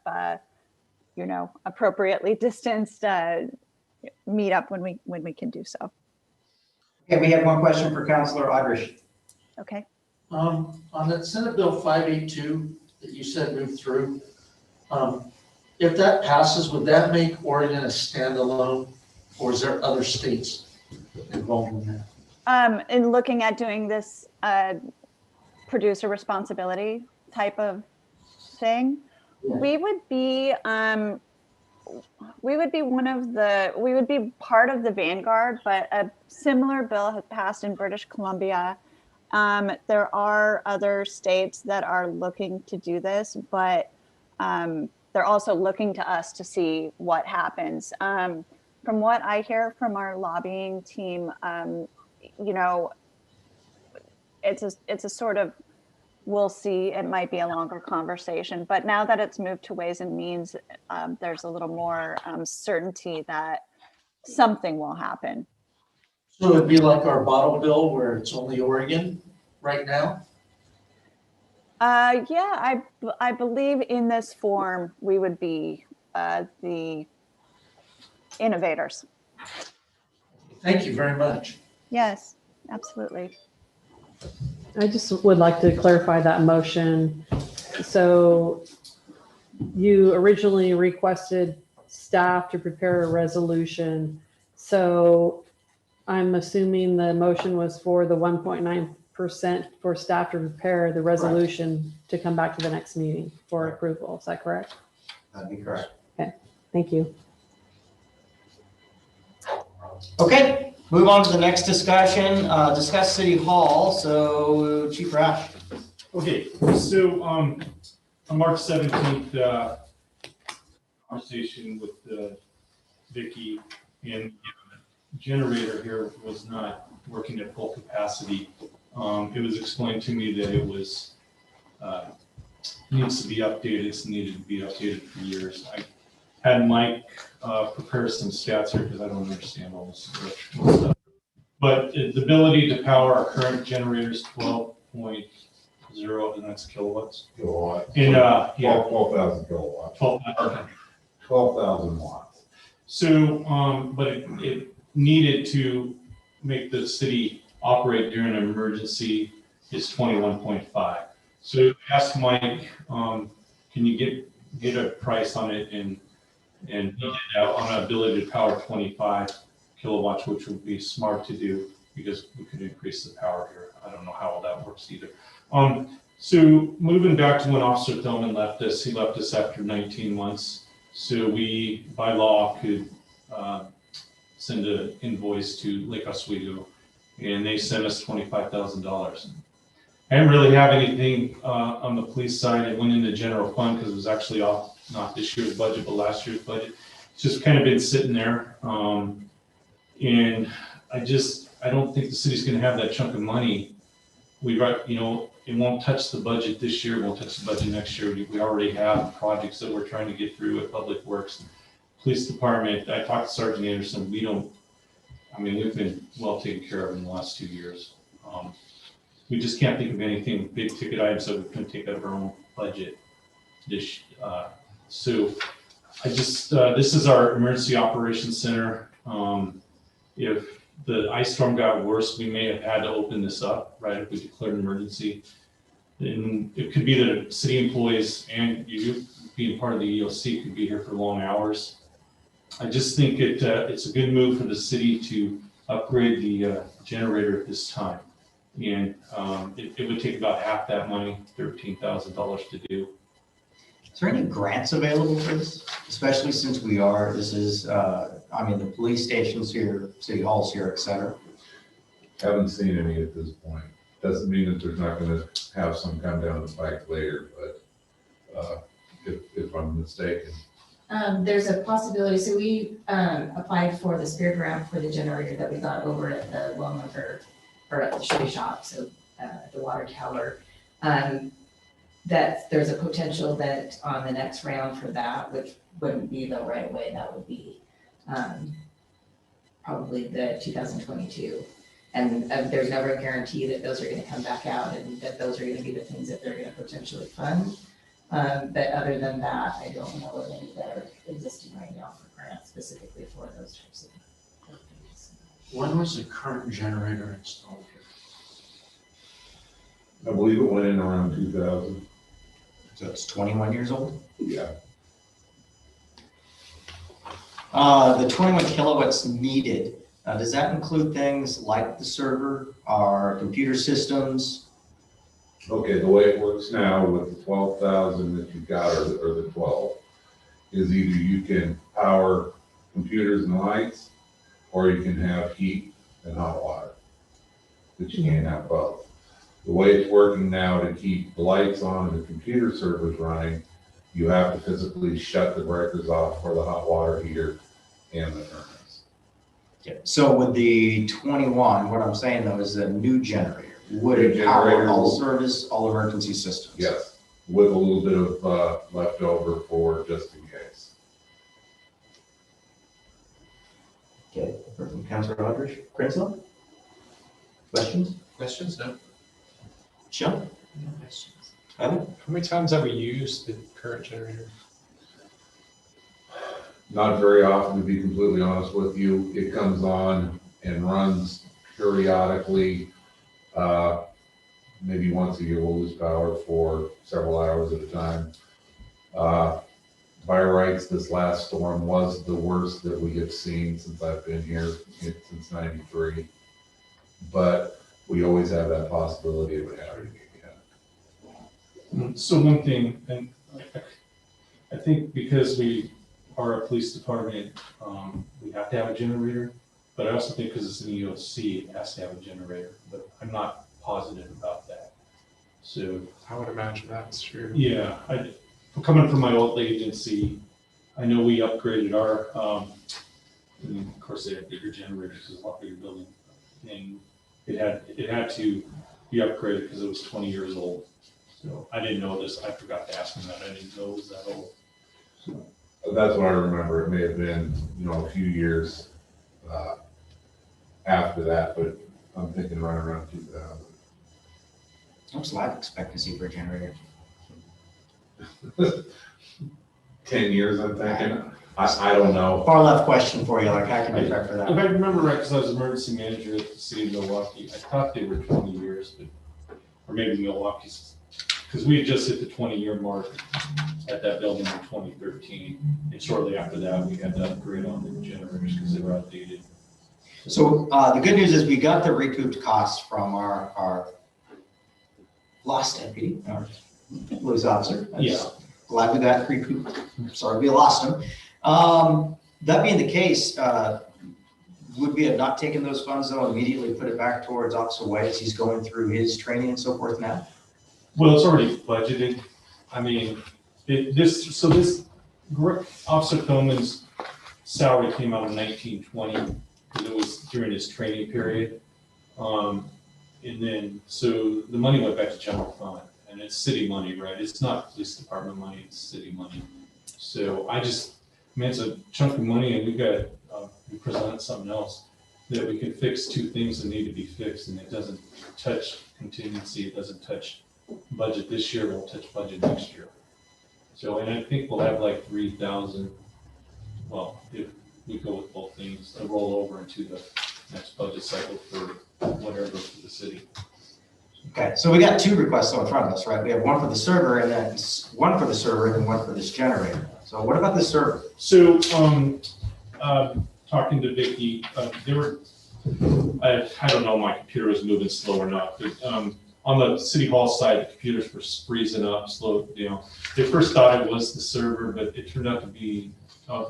you know, appropriately distanced meetup when we can do so. Okay, we have one question for Counselor Irish. Okay. On that Senate Bill 582 that you said moved through, if that passes, would that make Oregon a standalone, or is there other states involved in that? In looking at doing this producer responsibility type of thing, Yeah. we would be we would be part of the vanguard, but a similar bill has passed in British Columbia. There are other states that are looking to do this, but they're also looking to us to see what happens. From what I hear from our lobbying team, you know, it's a sort of, we'll see, it might be a longer conversation, but now that it's moved to Ways and Means, there's a little more certainty that something will happen. So it'd be like our bottle bill where it's only Oregon right now? Yeah, I believe in this form, we would be the innovators. Thank you very much. Yes, absolutely. I just would like to clarify that motion. So you originally requested staff to prepare a resolution. So I'm assuming the motion was for the 1.9% for staff to prepare the resolution to come back to the next meeting for approval. Is that correct? That'd be correct. Thank you. Okay, move on to the next discussion, discuss City Hall. So Chief Rash. Okay, so on March 17th, conversation with Vicky, and the generator here was not working at full capacity. It was explained to me that it was needs to be updated. It's needed to be updated for years. I had Mike prepare some stats here because I don't understand all this electrical stuff. But the ability to power our current generator is 12.0, and that's kilowatts. Kilowatt. And yeah, 12,000 kilowatts. 12,000 watts. So, but it needed to make the city operate during an emergency is 21.5. So ask Mike, can you get a price on it and he did that on an ability to power 25 kilowatts, which would be smart to do because we could increase the power here. I don't know how all that works either. So moving back to when Officer Thurman left us, he left us after 19 months. So we, by law, could send an invoice to Lake Oswego, and they sent us $25,000. I didn't really have anything on the police side. It went into general fund because it was actually off, not this year's budget, but last year's budget. It's just kind of been sitting there. And I don't think the city's going to have that chunk of money. It won't touch the budget this year, it won't touch the budget next year. We already have projects that we're trying to get through at Public Works. Police Department, I talked to Sergeant Anderson, we've been well taken care of in the last 2 years. We just can't think of anything, big ticket items that we can take out of our own budget. So this is our emergency operations center. If the ice storm got worse, we may have had to open this up, right, if we declared an emergency. And it could be that city employees and you being part of the EOC could be here for long hours. I just think it's a good move for the city to upgrade the generator at this time. And it would take about half that money, $13,000 to do. Is there any grants available for this? Especially since the police station's here, City Hall's here, et cetera. Haven't seen any at this point. Doesn't mean that there's not gonna have some come down the pike later, but if I'm mistaken. There's a possibility, so we applied for the Spear grant for the generator that we got over at the Wellmaker, or at the Chevy shop, so the water tower. That there's a potential that on the next round for that, which wouldn't be the right way, that would be probably the 2022. And there's never a guarantee that those are gonna come back out and that those are gonna be the things that they're gonna potentially fund. But other than that, I don't know of any that are existing right now for grants specifically for those types of things. When was the current generator installed here? I believe it went in around 2000. So it's 21 years old. Yeah. The 21 kilowatts needed, does that include things like the server, our computer systems? Okay, the way it works now with the 12,000 that you've got, or the 12, is either you can power computers and lights, or you can have heat and hot water. But you can't have both. The way it's working now to keep the lights on and the computer servers running, you have to physically shut the breakers off for the hot water heater and the furnace. Yeah. So with the 21, what I'm saying though is a new generator. Would New it power generator all will- service, all emergency systems? Yes, with a little bit of leftover for just in case. Okay, from Councilor Aldridge. Cranslow? Questions? Questions? No? Sean? No questions. Evan? How many times have we used the current generator? Not very often, to be completely honest with you. It comes on and runs periodically. Maybe once a year we'll lose power for several hours at a time. By rights, this last storm was the worst that we have seen since I've been here, since '93. But we always have that possibility of it happening again. So one thing, and I think because we are a police department, we have to have a generator, but I also think because it's an EOC, it has to have a generator, but I'm not positive about that. So, I would imagine that's true. yeah, coming from my old agency, I know we upgraded our, and of course they have bigger generators, because a lot bigger building, and it had to be upgraded because it was 20 years old. So I didn't know this. I forgot to ask him that. I didn't know it was that old. So, That's what I remember. It may have been, a few years after that, but I'm thinking right around 2000. What's life expectancy for a generator? 10 years, I'm thinking. I don't know. Far left question for you, like how can you prep for if that? I remember right, because I was emergency manager at the city of Milwaukee, I thought they were 20 years, but, or maybe Milwaukee's, because we had just hit the 20-year mark at that building in 2013. And shortly after that, we had to upgrade on the generators because they were outdated. So the good news is we got the recouped costs from our lost deputy, our police officer. Yeah. Glad we got recouped. Sorry we lost him. That being the case, would we have not taken those funds though, immediately put it back towards Officer White as he's going through his training and so forth now? Well, it's already budgeted. I mean, Officer Thoman's salary came out in 1920 because it was during his training period. And then, so the money went back to general fund, and it's city money, right? It's not police department money, it's city money. So it's a chunk of money, and we presented something else that we can fix two things that need to be fixed, and it doesn't touch contingency, it doesn't touch budget this year, won't touch budget next year. So, and I think we'll have like 3,000, well, if we go with both things, to roll over into the next budget cycle for whatever for the city. Okay, so we got two requests in front of us, right? We have one for the server and then one for the server and one for this generator. So what about the server? So, talking to Vicky, I don't know, my computer was moving slow or not, but, on the city hall side, the computers were freezing up, slowed down. They first thought it was the server, but it turned out to be,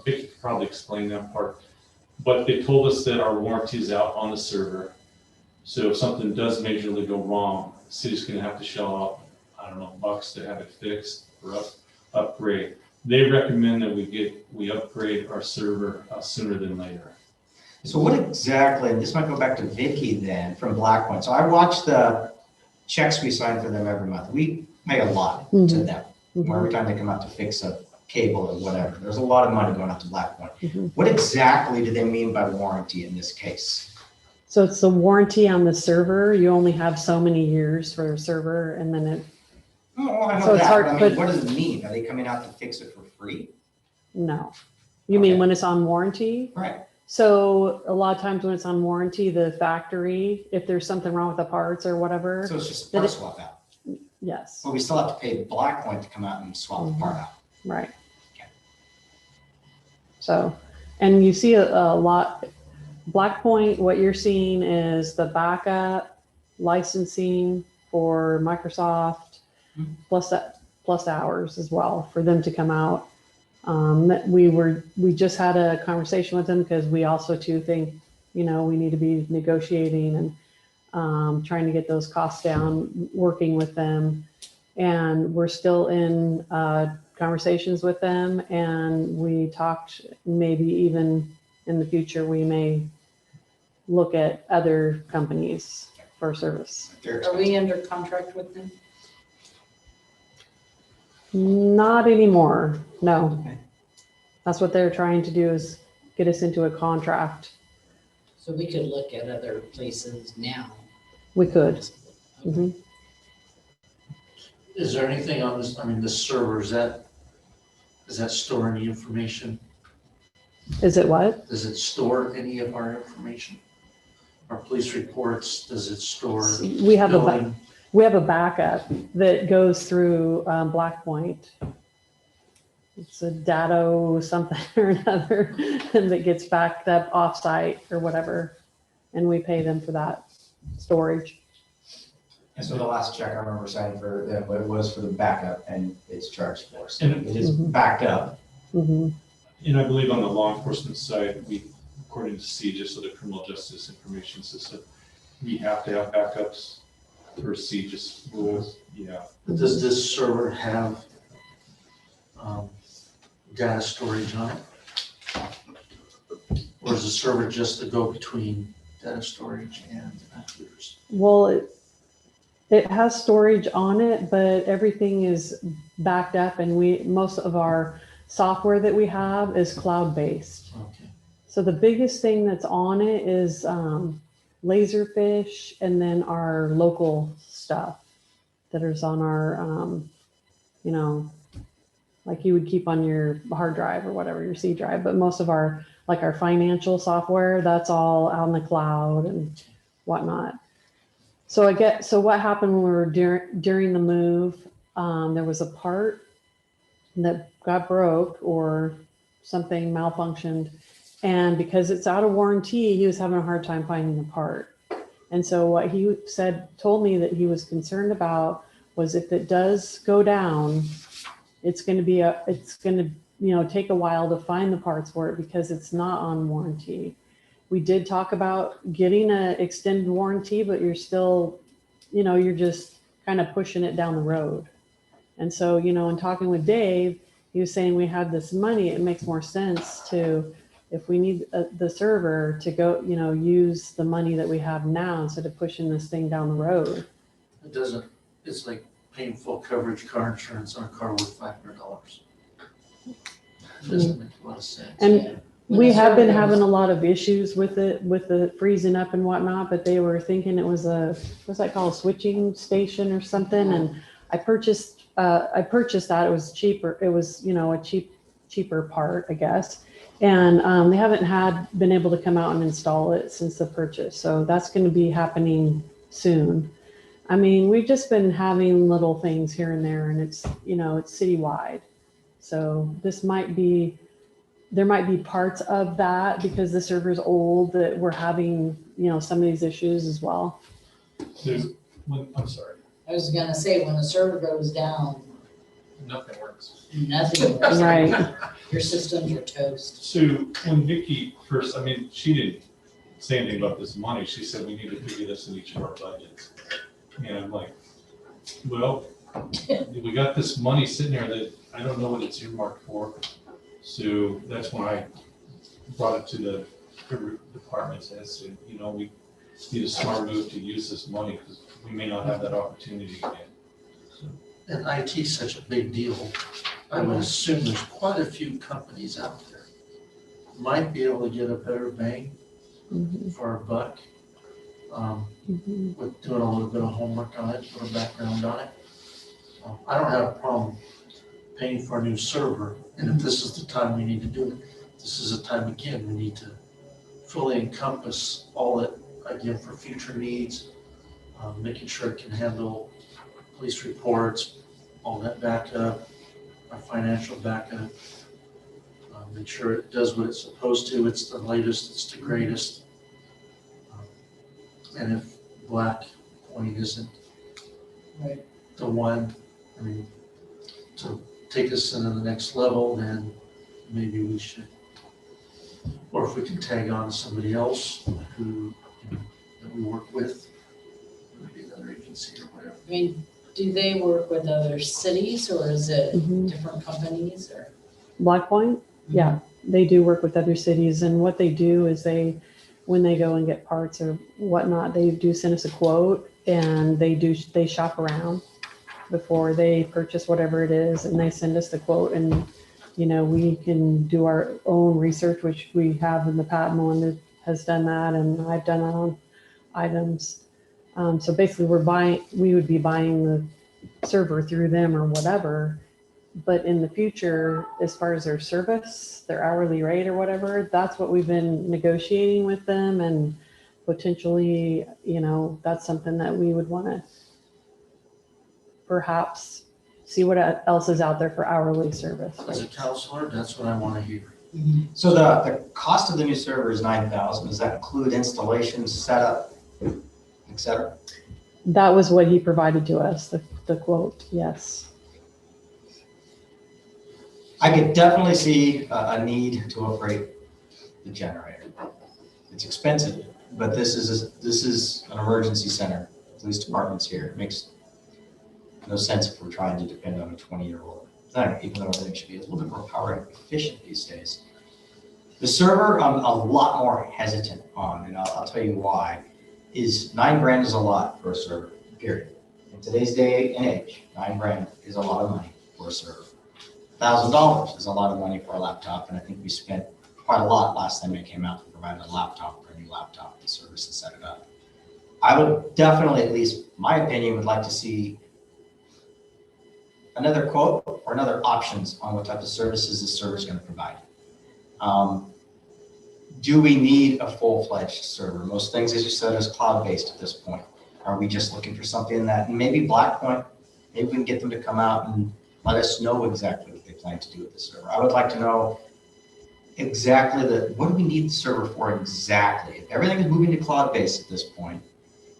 Vicky could probably explain that part. But they told us that our warranty is out on the server. So if something does majorly go wrong, the city's gonna have to shell out, I don't know, bucks to have it fixed or upgrade. They recommend that we upgrade our server sooner than later. So what exactly, and this might go back to Vicky then from Blackpoint. So I watch the checks we sign for them every month. We pay a lot to them. Every time they come out to fix a cable or whatever, there's a lot of money going out to Blackpoint. What exactly do they mean by warranty in this case? So it's the warranty on the server. You only have so many years for a server, and then it. Oh, I know So it's that, hard, but I mean, but- what does it mean? Are they coming out to fix it for free? No. You mean when it's on warranty? Right. So a lot of times when it's on warranty, the factory, if there's something wrong with the parts or whatever, So it's just That part it- swap out, yes, but we still have to pay Blackpoint to come out and swap the part out. right. Okay. So, and you see a lot, Blackpoint, what you're seeing is the backup licensing for Microsoft, plus hours as well for them to come out. We just had a conversation with them because we also too think, we need to be negotiating and trying to get those costs down, working with them. And we're still in conversations with them, and we talked maybe even in the future, we may look at other companies for service. Are we under contract with them? Not anymore, no. Okay. That's what they're trying to do, is get us into a contract. So we could look at other places now. We could. Mhm. Is there anything on this, this server, does that store any information? Is it what? Does it store any of our information? Our police reports, does it store We have billing? we have a backup that goes through Blackpoint. It's a Datto something or another, and that gets backed up offsite or whatever, and we pay them for that storage. And so the last check I remember signing for them, it was for the backup and it's charged for, so And- it is Mhm. backed up. Mm-hmm. And I believe on the law enforcement side, according to CJIS, so the Criminal Justice Information System, we have to have backups for CJIS rules, yeah. Does this server have data storage on it? Or is the server just the go-between data storage and computers? Well, it has storage on it, but everything is backed up, and most of our software that we have is cloud-based. Okay. So the biggest thing that's on it is Laserfish, and then our local stuff that is on our, like you would keep on your hard drive or whatever, your C drive. But most of our financial software, that's all out in the cloud and whatnot. So what happened when we were during the move, there was a part that got broke or something malfunctioned. And because it's out of warranty, he was having a hard time finding the part. And so what he told me that he was concerned about was if it does go down, it's going to take a while to find the parts for it because it's not on warranty. We did talk about getting an extended warranty, but you're still, you're just kind of pushing it down the road. And so, in talking with Dave, he was saying we have this money. It makes more sense to, if we need the server to go, use the money that we have now instead of pushing this thing down the road. It's like paying full coverage car insurance on a car worth $500. It doesn't make a lot of sense. And we have been having a lot of issues with the freezing up and whatnot, but they were thinking it was what's that called, a switching station or something. And I purchased that. It was cheaper. It was, a cheaper part, I guess. And they haven't been able to come out and install it since the purchase. So that's going to be happening soon. I mean, we've just been having little things here and there, and it's, it's citywide. So there might be parts of that because the server's old that we're having, some of these issues as well. So, I'm sorry. I was gonna say, when the server goes down, Nothing works. nothing works. Right. Your systems are toast. So when Vicky first, she didn't say anything about this money. She said, we need to figure this in each of our budgets. And I'm like, well, we got this money sitting there that I don't know what it's earmarked for. So that's when I brought it to the departments and said, we need a smart move to use this money because we may not have that opportunity again. So. And IT is such a big deal. I would assume there's quite a few companies out there might be able to get a better bang for our buck. With doing a little bit of homework on it, put a background on it. I don't have a problem paying for a new server, and if this is the time we need to do it, this is the time again we need to fully encompass all that, again, for future needs, making sure it can handle police reports, all that backup, our financial backup. Make sure it does what it's supposed to. It's the latest, it's the greatest. And if Black Point isn't the one, I mean, to take us into the next level, then maybe we should, or if we can tag on to somebody else who, that we work with, maybe another agency or whatever. I mean, do they work with other cities or is it Mhm. different companies or? Black Point, yeah, they do work with other cities, and what they do is when they go and get parts or whatnot, they do send us a quote, and they shop around before they purchase whatever it is, and they send us the quote, and we can do our own research, which we have in the past. Melinda has done that, and I've done that on items. So basically, we would be buying the server through them or whatever. But in the future, as far as their service, their hourly rate or whatever, that's what we've been negotiating with them, and potentially, that's something that we would want to perhaps see what else is out there for hourly service. As a counselor, that's what I want to hear. So the cost of the new server is $9,000. Does that include installation, setup, et cetera? That was what he provided to us, the quote, yes. I could definitely see a need to upgrade the generator. It's expensive, but this is an emergency center. Police department's here. It makes no sense if we're trying to depend on a 20-year-old thing, even though everything should be a little bit more power efficient these days. The server, I'm a lot more hesitant on, and I'll tell you why. $9,000 is a lot for a server, period. In today's day and age, $9,000 is a lot of money for a server. $1,000 is a lot of money for a laptop, and I think we spent quite a lot last time they came out to provide a laptop, for a new laptop, the service and set it up. I would definitely, at least my opinion, would like to see another quote or another options on what type of services the server is going to provide. Do we need a full-fledged server? Most things, as you said, is cloud-based at this point. Are we just looking for something that maybe Black Point, maybe we can get them to come out and let us know exactly what they plan to do with the server. I would like to know exactly what do we need the server for exactly? If everything is moving to cloud-based at this point,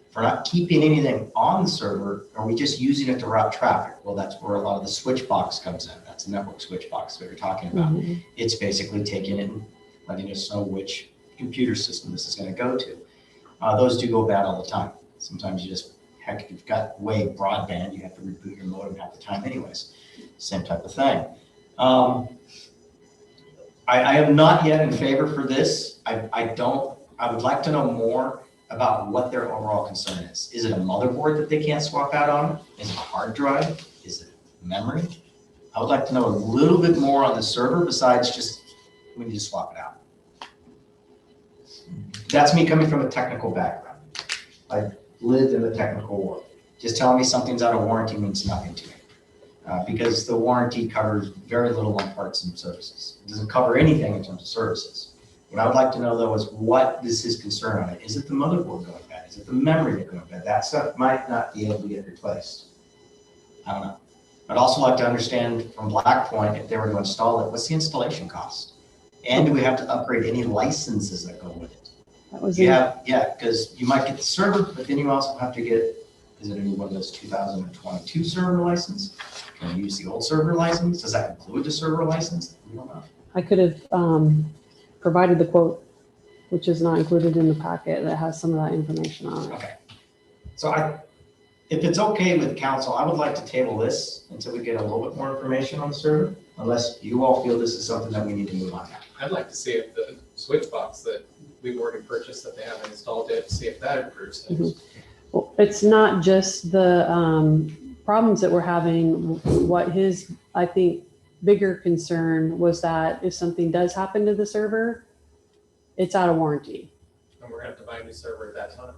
if we're not keeping anything on the server, are we just using it to route traffic? Well, that's where a lot of the switch box comes in. That's a network switch box that you're talking about. Mhm. It's basically taking it and letting us know which computer system this is going to go to. Those do go bad all the time. Sometimes heck, if you've got way broadband, you have to reboot your modem half the time anyways. Same type of thing. I am not yet in favor for this. I would like to know more about what their overall concern is. Is it a motherboard that they can't swap out on? Is it a hard drive? Is it memory? I would like to know a little bit more on the server besides just we need to swap it out. That's me coming from a technical background. I lived in the technical world. Just telling me something's out of warranty means nothing to me. Because the warranty covers very little on parts and services. It doesn't cover anything in terms of services. What I would like to know though is what is his concern on it? Is it the motherboard going bad? Is it the memory going bad? That stuff might not be able to get replaced. I don't know. I'd also like to understand from Black Point, if they were to install it, what's the installation cost? And do we have to upgrade any licenses that go with it? That was Yeah, because you might get the server, but then you also have to get, is it a new one of those 2022 server license? Can you use the old server license? Does that include the server license? We don't know. I could have provided the quote, which is not included in the packet, that has some of that information on it. Okay. So if it's okay with council, I would like to table this until we get a little bit more information on the server, unless you all feel this is something that we need to move on now. I'd like to see if the switch box that we've already purchased that they haven't installed yet, see if that improves things. Well, it's not just the problems that we're having. What his, I think, bigger concern was that if something does happen to the server, it's out of warranty. And we're gonna have to buy a new server at that time.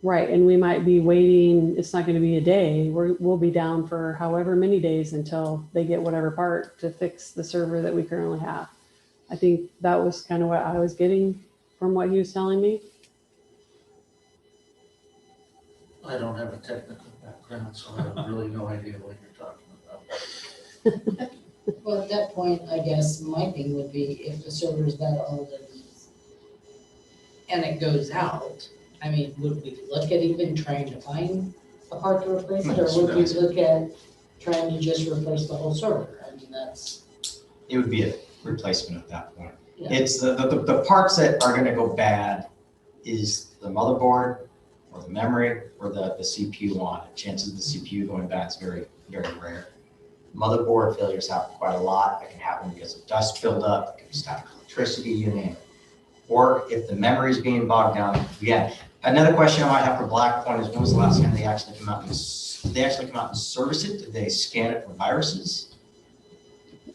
Right, and we might be waiting, it's not going to be a day. We'll be down for however many days until they get whatever part to fix the server that we currently have. I think that was kind of what I was getting from what he was telling me. I don't have a technical background, so I have really no idea what you're talking about. Well, at that point, I guess my thing would be if the server's that old and it goes out, I mean, would we look at even trying to find a part to replace it? Or would we look at trying to just replace the whole server? I mean, that's, It would be a replacement at that point. yeah. It's the parts that are gonna go bad is the motherboard or the memory or the CPU on it. Chances of the CPU going bad is very, very rare. Motherboard failures happen quite a lot. That can happen because of dust buildup, it can be static electricity, you name it. Or if the memory is being bogged down, again, another question I might have for Blackpoint is when was the last time they actually come out and, did they actually come out and service it? Did they scan it for viruses?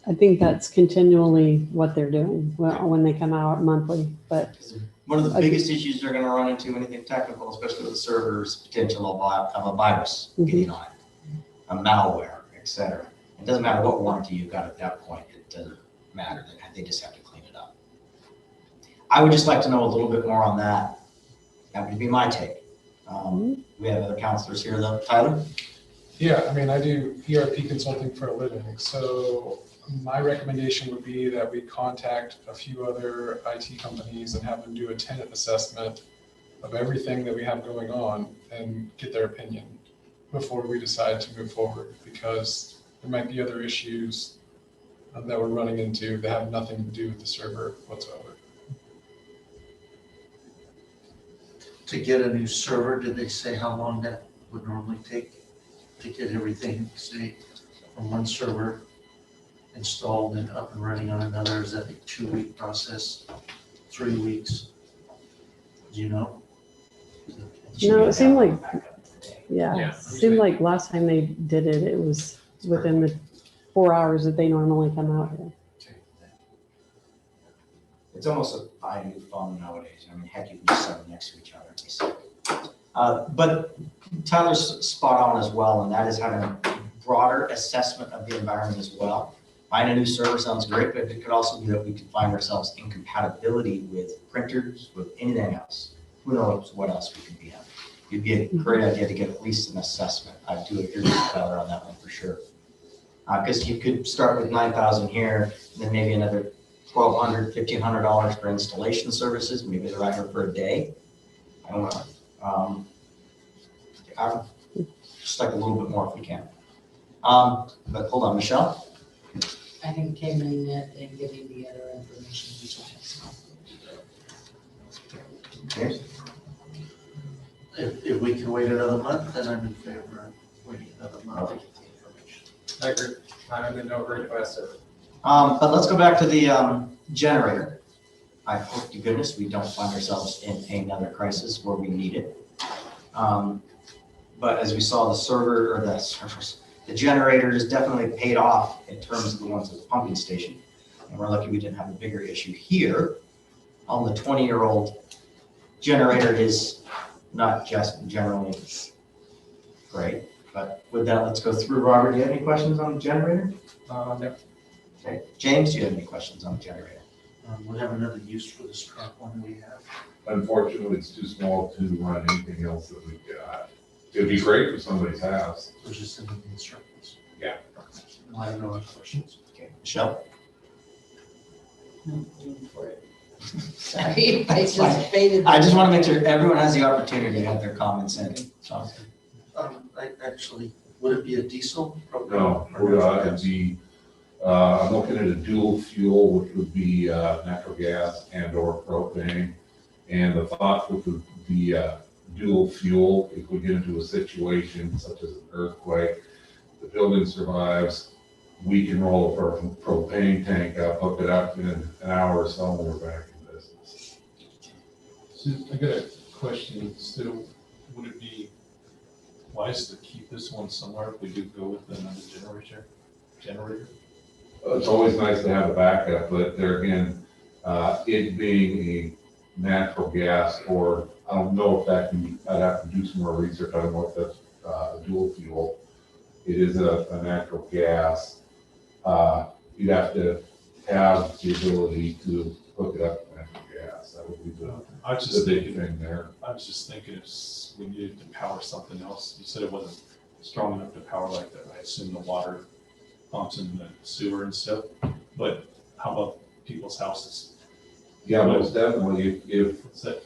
I think that's continually what they're doing when they come out monthly, but. One of the biggest issues they're gonna run into, anything technical, especially with the servers, potential of a virus getting on it, a malware, et cetera. It doesn't matter what warranty you've got at that point, it doesn't matter, they just have to clean it up. I would just like to know a little bit more on that. That would be my take. We have other counselors here though. Tyler? Yeah, I mean, I do ERP consulting for a living, so my recommendation would be that we contact a few other IT companies and have them do a tenant assessment of everything that we have going on and get their opinion before we decide to move forward, because there might be other issues that we're running into that have nothing to do with the server whatsoever. To get a new server, did they say how long that would normally take to get everything, say, from one server installed and up and running on another? Is that a 2-week process, 3 weeks? Do you know? No, it seemed like, yeah, it seemed like last time they did it, it was within the 4 hours that they normally come out here. It's almost a buy a new phone nowadays. I mean, heck, you can just set them next to each other. But Tyler's spot on as well, and that is having a broader assessment of the environment as well. Buying a new server sounds great, but it could also be that we could find ourselves in compatibility with printers, with anything else. Who knows what else we could be on. It'd be a great idea to get at least an assessment. I do agree with Tyler on that one for sure. Because you could start with 9,000 here, and then maybe another $1,200, $1,500 for installation services. Maybe they're out here for a day. I don't know. I would just like a little bit more if we can. But hold on, Michelle. I think came in and giving the other information which I have. Okay. If we can wait another month, then I'm in favor of waiting another month to get the information. I agree. I'm in no hurry to buy a server. But let's go back to the generator. I hope to goodness we don't find ourselves in another crisis where we need it. But as we saw, the server or the generator is definitely paid off in terms of the ones at the pumping station. And we're lucky we didn't have a bigger issue here. On the 20-year-old generator is not just generally great, but with that, let's go through. Robert, do you have any questions on the generator? No. Okay. James, do you have any questions on the generator? We have another use for this truck one we have. Unfortunately, it's too small to run anything else that we've got. It'd be great for somebody's house. So just send me the instructions. Yeah. I have no other questions. Okay, Michelle? Sorry, I just faded. I just want to make sure everyone has the opportunity to have their comments in. So, I actually, would it be a diesel? No, it'd be, I'm looking at a dual fuel, which would be natural gas and or propane. And the thought with the dual fuel, if we get into a situation such as an earthquake, the building survives, we can roll a propane tank up, hook it up in an hour or so, and we're back in business. So I got a question. So would it be wise to keep this one somewhere if we do go with another generator? It's always nice to have a backup, but there again, it being a natural gas, or I don't know if that can be, I'd have to do some more research. I don't know if that's a dual fuel. It is a natural gas. You'd have to have the ability to hook it up to natural gas. would be I was the just big thinking, thing there. I was just thinking if we needed to power something else. You said it wasn't strong enough to power like that. I assume the water pumps and the sewer and stuff. But how about people's houses? Yeah, most definitely, if, What's that?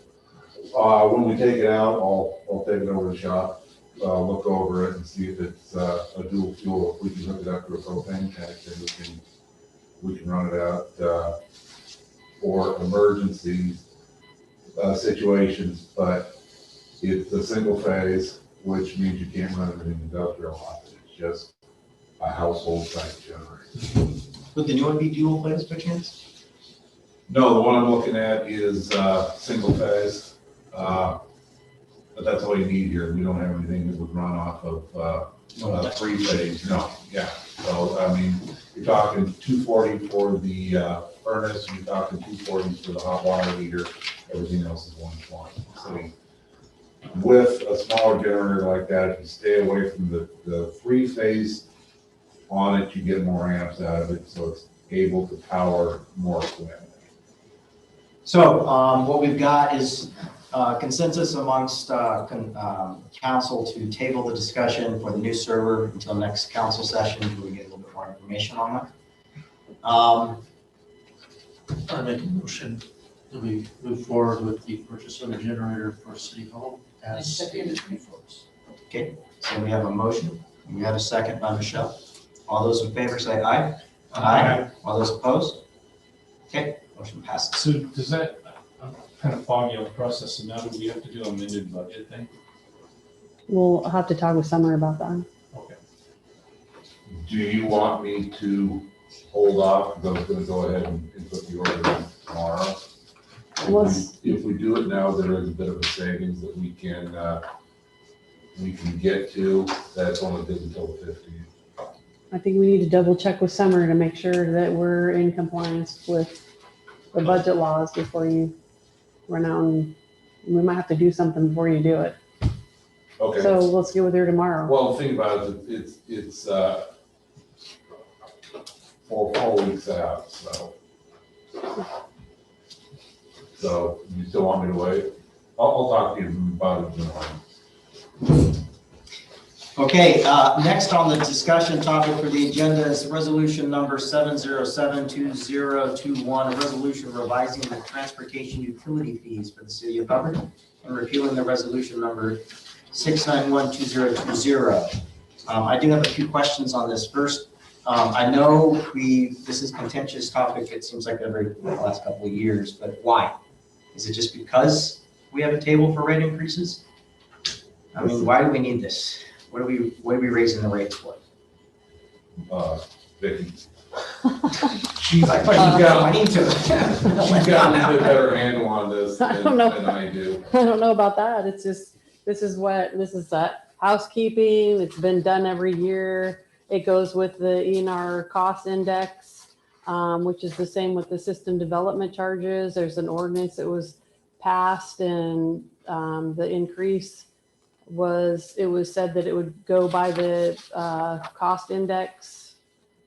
when we take it out, I'll take it over to the shop, look over it and see if it's, a dual fuel. If we can hook it up to a propane tank, then we can run it out, for emergency, situations, but it's a single phase, which means you can't run it in an industrial office. It's just a household type generator. Would the new one be dual phase by chance? No, the one I'm looking at is, single phase, but that's all you need here. We don't have anything that would run off of, three phase, no, yeah. So, I mean, you're talking 240 for the, furnace, you're talking 240 for the hot water heater, everything else is 120. So with a smaller generator like that, if you stay away from the three phase on it, you get more amps out of it, so it's able to power more equipment. So what we've got is consensus amongst council to table the discussion for the new server until next council session, where we get a little bit more information on that. I make a motion that we move forward with the purchase of a generator for City Hall as stated before. Okay, so we have a motion. We have a second by Michelle. All those in favor say aye. Aye. All those opposed? Okay, motion passes. So does that, I'm kind of foggy on the process, so now do we have to do amended budget thing? We'll have to talk with Summer about that. Okay. Do you want me to hold off? Because I was gonna go ahead and put the order in tomorrow. If we do it now, there is a bit of a savings that we can get to. That's only good until the 15th. I think we need to double check with Summer to make sure that we're in compliance with the budget laws before you run out, and we might have to do something before you do it. Okay. So let's get with her tomorrow. Well, think about it, it's 4 weeks out, so you still want me to wait? I'll talk to you about it tomorrow. Okay, next on the discussion topic for the agenda is resolution number 7072021, a resolution revising the transportation utility fees for the city of Hubbard and repealing the resolution number 6912020. I do have a few questions on this. First, I know this is a contentious topic, it seems like every last couple of years, but why? Is it just because we have a table for rate increases? I mean, why do we need this? What are we raising the rates for? Vicky. She's like, but you got, I need to. She's got a little bit better handle on this I than don't know. I do. I don't know about that. It's just, this is housekeeping. It's been done every year. It goes with the ENR cost index, which is the same with the system development charges. There's an ordinance that was passed, and the increase was said that it would go by the cost index,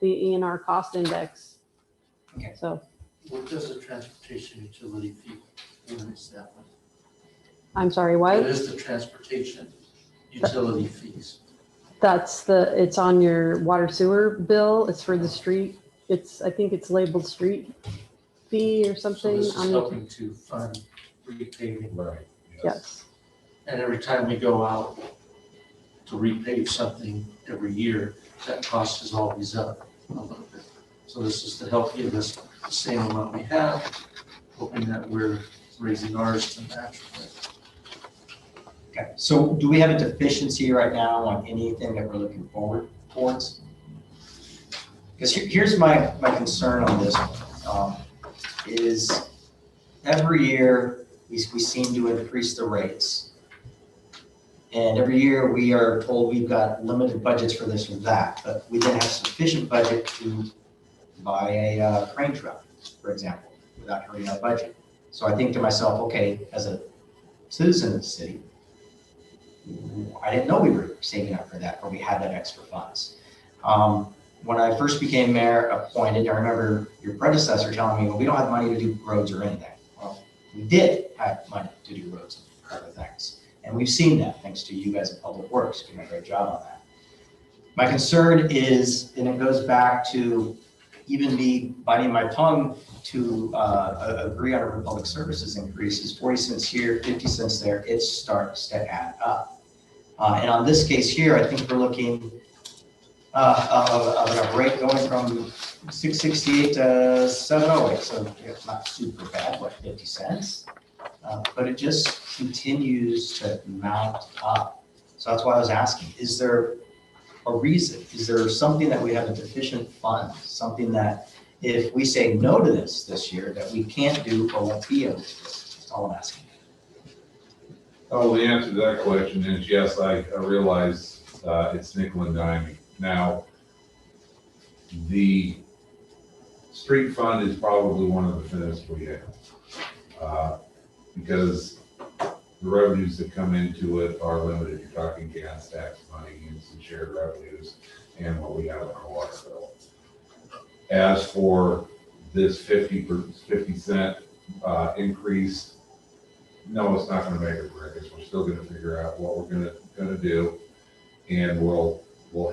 the ENR cost index. Okay. So What does the transportation utility fee? What is that one? I'm sorry, What what? is the transportation utility fees? It's on your water sewer bill. It's for the street. I think it's labeled street fee or So something. this is on the- helping to fund repaving. Right. Yes. And every time we go out to repave something every year, that cost is always up a little bit. So this is to help give us the same amount we have, hoping that we're raising ours to match with. Okay, so do we have a deficiency right now on anything that we're looking forward towards? Because here's my concern on this, is every year we seem to increase the rates. And every year we are told we've got limited budgets for this or that, but we didn't have sufficient budget to buy a crane truck, for example, without hurting our budget. So I think to myself, okay, as a citizen of the city, I didn't know we were saving up for that, or we had that extra funds. When I first became mayor appointed, I remember your predecessor telling me, well, we don't have money to do roads or anything. Well, We did have money to do roads and other things. And we've seen that, thanks to you guys at Public Works, doing a great job on that. My concern is, and it goes back to even me biting my tongue to agree on a public services increases, 40 cents here, 50 cents there, it starts to add up. And on this case here, I think we're looking of a rate going from 668 to 708, so it's not super bad, what, 50 cents? But it just continues to mount up. So that's why I was asking, is there a reason? Is there something that we have a deficient fund? Something that if we say no to this year, that we can't do or won't be able to do? That's all I'm asking. Oh, the answer to that question is yes, I realize it's nickel and diming. Now, the street fund is probably one of the thinnest we have. Because the revenues that come into it are limited. You're talking gas tax money and some shared revenues and what we have on our water bill. As for this 50 cent increase, no, it's not going to make or break us. We're still going to figure out what we're going to do, and we'll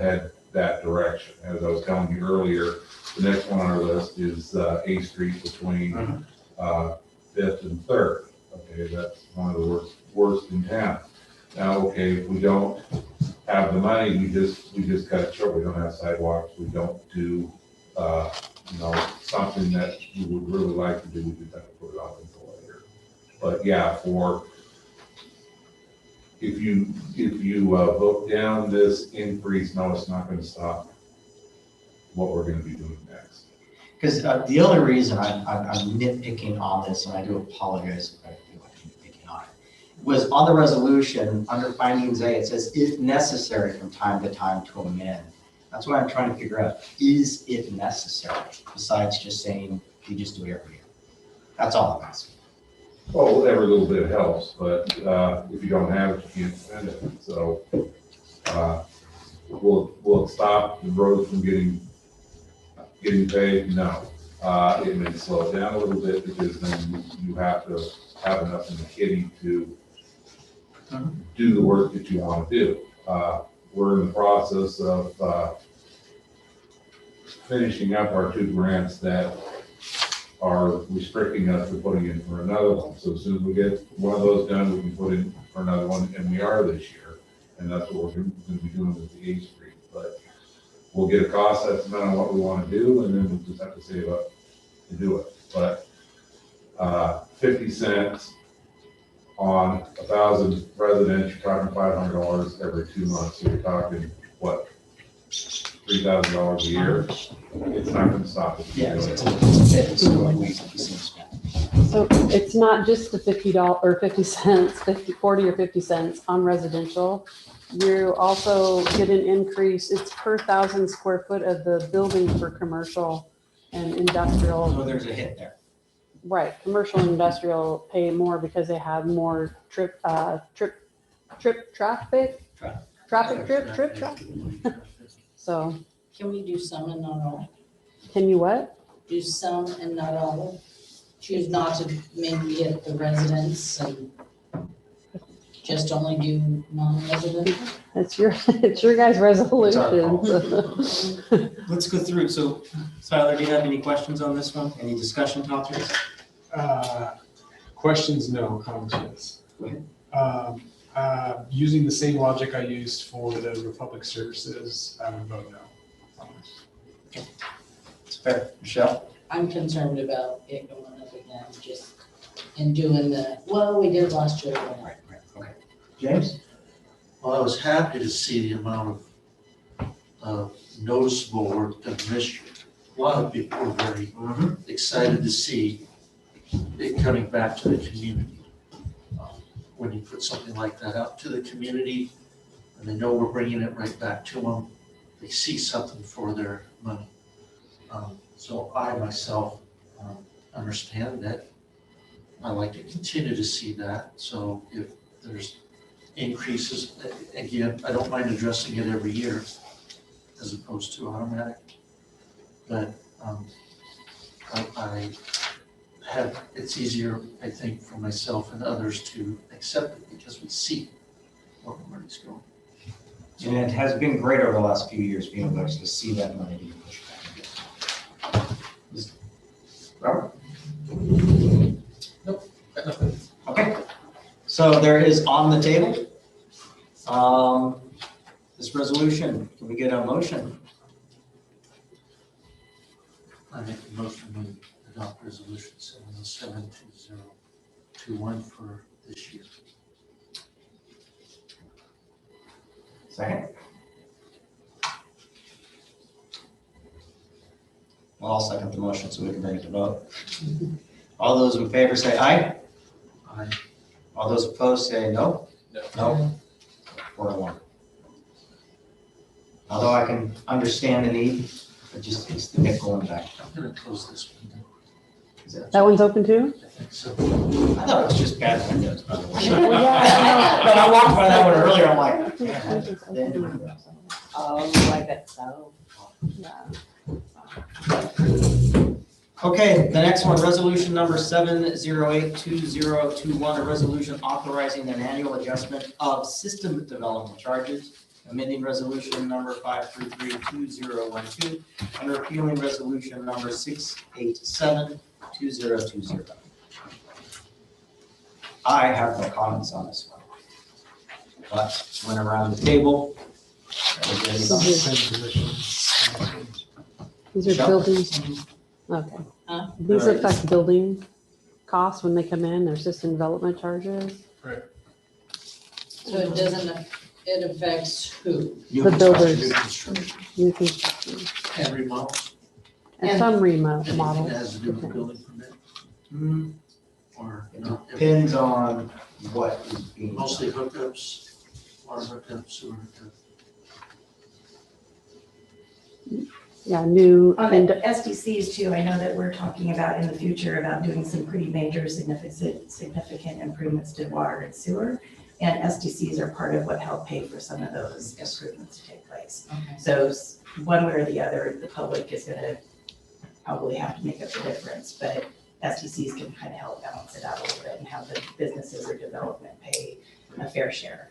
head that direction. As I was telling you earlier, the next one on our list is A Street between 5th and 3rd. Okay, that's one of the worst in town. Now, okay, if we don't have the money, we just cut it short. We don't have sidewalks. We don't do something that we would really like to do. We just have to put it off until later. But yeah, if you vote down this increase, no, it's not going to stop what we're going to be doing next. Because the only reason I'm nitpicking on this, and I do apologize if I feel like I'm nitpicking on it, was on the resolution under findings A, it says if necessary from time to time to amend. That's what I'm trying to figure out. Is it necessary besides just saying you just do it every year? That's all I'm asking. Well, every little bit helps, but if you don't have it, you can't spend it. So will it stop the road from getting paid? No. It may slow it down a little bit because then you have to have enough in the kitty to do the work that you want to do. We're in the process of finishing up our 2 grants that are restricting us from putting in for another one. So as soon as we get one of those done, we can put in for another one, and we are this year. And that's what we're going to be doing with the 8th Street. But we'll get a cost estimate on what we want to do, and then we'll just have to save up to do it. But 50 cents on 1,000 residents, you're talking $500 every 2 months. So you're talking, what, $3,000 a year? It's not going to stop it. Yeah, it's a bit, so what we seem to spend. So it's not just the $50 or 50 cents, 40 or 50 cents on residential. You also get an increase. It's per 1,000 square foot of the building for commercial and industrial. So there's a hit there. Right, commercial and industrial pay more because they have more traffic. So Can we do some and not all? can you what? Do some and not all? Choose not to maybe get the residents and just only do non-residents? It's your guys' resolution. Let's go through. So Tyler, do you have any questions on this one? Any discussion topics? Questions, no. Comments, yes. Using the same logic I used for the Republic Services, I would vote no. It's fair. Michelle? I'm concerned about it going up again, just in doing well, we did last year. Right, okay. James? Well, I was happy to see the amount of noticeable work done this year. A lot of people were very excited to see it coming back to the community. When you put something like that out to the community, and they know we're bringing it right back to them, they see something for their money. So I myself understand that. I like to continue to see that. So if there's increases, again, I don't mind addressing it every year as opposed to automatic. But I it's easier, I think, for myself and others to accept it because we see where the money's going. And it has been great over the last few years being able to see that money being pushed back. Robert? Nope, got nothing. Okay, so there is on the table, this resolution, can we get a motion? I make the motion to adopt resolution 7072021 for this year. Second? Well, I'll second the motion so we can bring it to vote. All those in favor say aye. Aye. All those opposed say no. No. No. 4-1. Although I can understand the need, it just takes the nickel and back. I'm gonna close this window. Is that- That one's open too? I think so. I thought it was just bad windows, by the way. Well, yeah, But I walked by that one earlier, I'm like, Oh, I bet so. okay, the next one, resolution number 7082021, a resolution authorizing an annual adjustment of system development charges, amending resolution number 5332012, and repealing resolution number 6872020. I have no comments on this one. But went around the table. Everybody- These are Shall- buildings. Okay. These affect building costs when they come in, their system development charges. So it doesn't, it affects who? New The construction. builders. New construction New construction. and remodels, And some anything that remodels. has to do with building permit Hmm, or, It you know, depends on what is being. mostly hookups, water hookups, sewer hookups. Yeah, new, On and the SDCs too, I know that we're talking about in the future about doing some pretty major significant improvements to water and sewer. And SDCs are part of what help pay for some of those improvements to take place. Okay. So one way or the other, the public is gonna probably have to make up the difference, but SDCs can kind of help balance it out a little bit and have the businesses or development pay a fair share.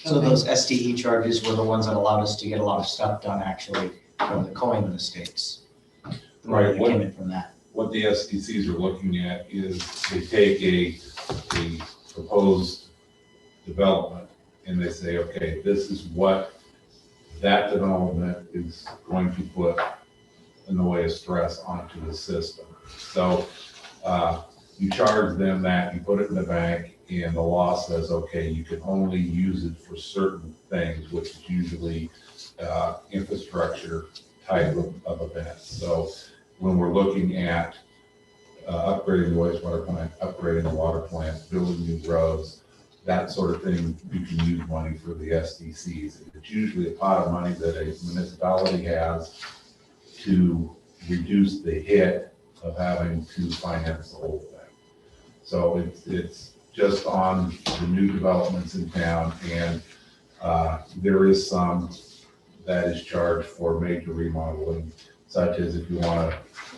So those SDE charges were the ones that allowed us to get a lot of stuff done actually from the Coleman Estates. The money Right, that came in from that. What the SDCs are looking at is they take a proposed development and they say, okay, this is what that development is going to put in the way of stress onto the system. So you charge them that, you put it in the bank, and the law says, okay, you can only use it for certain things, which is usually infrastructure type of events. So when we're looking at upgrading the wastewater plant, upgrading the water plant, building new roads, that sort of thing, you can use money for the SDCs. It's usually a pot of money that a municipality has to reduce the hit of having to finance the whole thing. So it's just on the new developments in town, and there is some that is charged for major remodeling, such as if you want to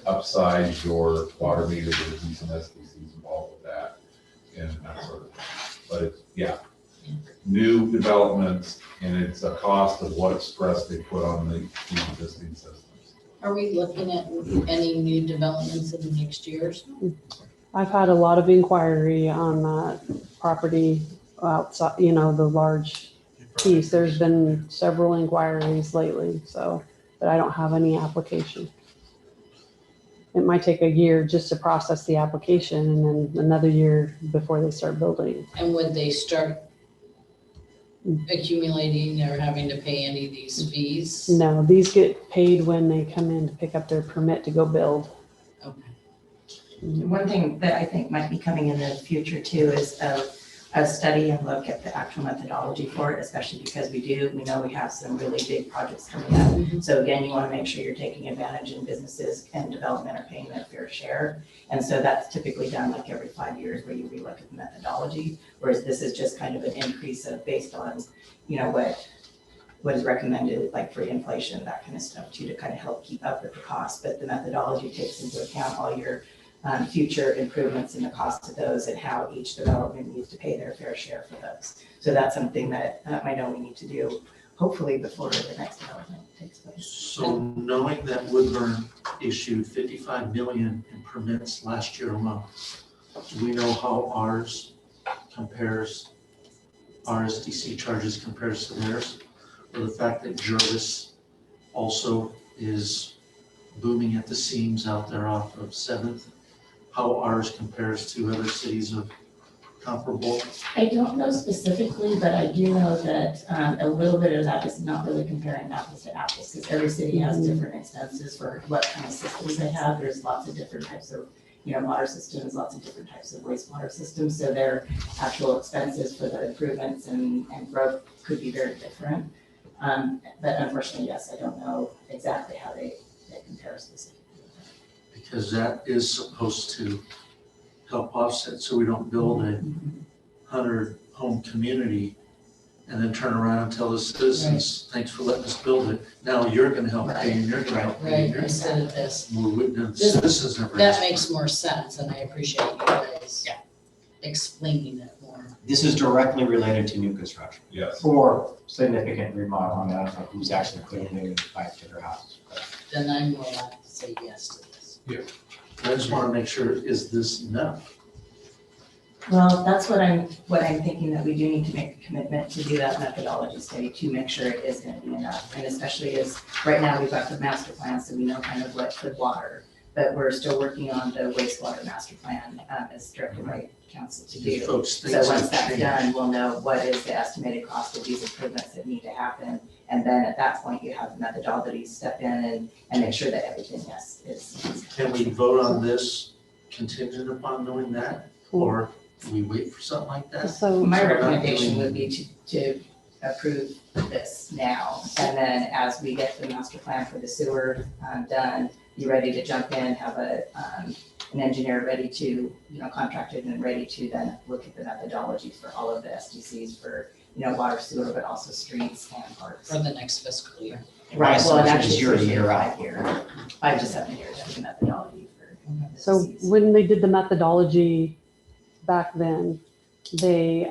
upsize your water meter, there's some SDCs involved with that and that sort of thing. But it's, yeah, new developments, and it's a cost of what stress they put on the existing systems. Are we looking at any new developments in the next years? I've had a lot of inquiry on that property outside, the large piece. There's been several inquiries lately, but I don't have any application. It might take a year just to process the application and then another year before they start building. And would they start accumulating or having to pay any of these fees? No, these get paid when they come in to pick up their permit to go build. Okay. One thing that I think might be coming in the future too is a study and look at the actual methodology for it, especially because we know we have some really big projects coming up. So again, you want to make sure you're taking advantage and businesses and development are paying their fair share. And so that's typically done like every 5 years where you relook at the methodology, whereas this is just kind of an increase based on, what is recommended, like for inflation, that kind of stuff too, to kind of help keep up with the cost. But the methodology takes into account all your future improvements and the cost of those and how each development needs to pay their fair share for those. So that's something that I know we need to do, hopefully before the next development takes place. So knowing that Woodburn issued 55 million in permits last year alone, do we know how ours compares, our SDC charges compares to theirs? Or the fact that Jervis also is booming at the seams out there off of 7th, how ours compares to other cities of comparable? I don't know specifically, but I do know that a little bit of that is not really comparing apples to apples, because every city has different expenses for what kind of systems they have. There's lots of different types of, water systems, lots of different types of wastewater systems, so their actual expenses for the improvements and growth could be very different. But unfortunately, yes, I don't know exactly how they compare specifically. Because that is supposed to help offset, so we don't build a 100-home community and then turn around and tell the citizens, thanks for letting us build it. Now you're gonna help pay and you're gonna help pay. Right, and you're instead of this. the citizens never. That asked makes for it. more sense, and I appreciate you guys explaining it more. This is directly related to new construction Yes. or significant remodeling. I don't know who's actually putting new pipe to their houses. Then I'm more likely to say yes to this. I just wanna make sure, is this enough? Well, that's what I'm thinking, that we do need to make a commitment to do that methodology study to make sure it is gonna be enough. And especially as, right now, we've got the master plan, so we know kind of what the water, but we're still working on the wastewater master plan, as directed by council to These do. folks So things once have that's changed. done, we'll know what is the estimated cost of these improvements that need to happen. And then at that point, you have the methodology step in and make sure that everything is. Can we vote on this contingent upon knowing that? Or do we wait for something like that? So My So we're not recommendation doing- would be to approve this now. And then as we get the master plan for the sewer done, be ready to jump in, have an engineer ready to, contracted and ready to then look at the methodology for all of the SDCs for, water, sewer, but also streets and parks. For the next fiscal year. Right, well, and assumption actually is year to it's year out. 5 year, 5 to 7 years of the methodology for So SDCs. when they did the methodology back then, they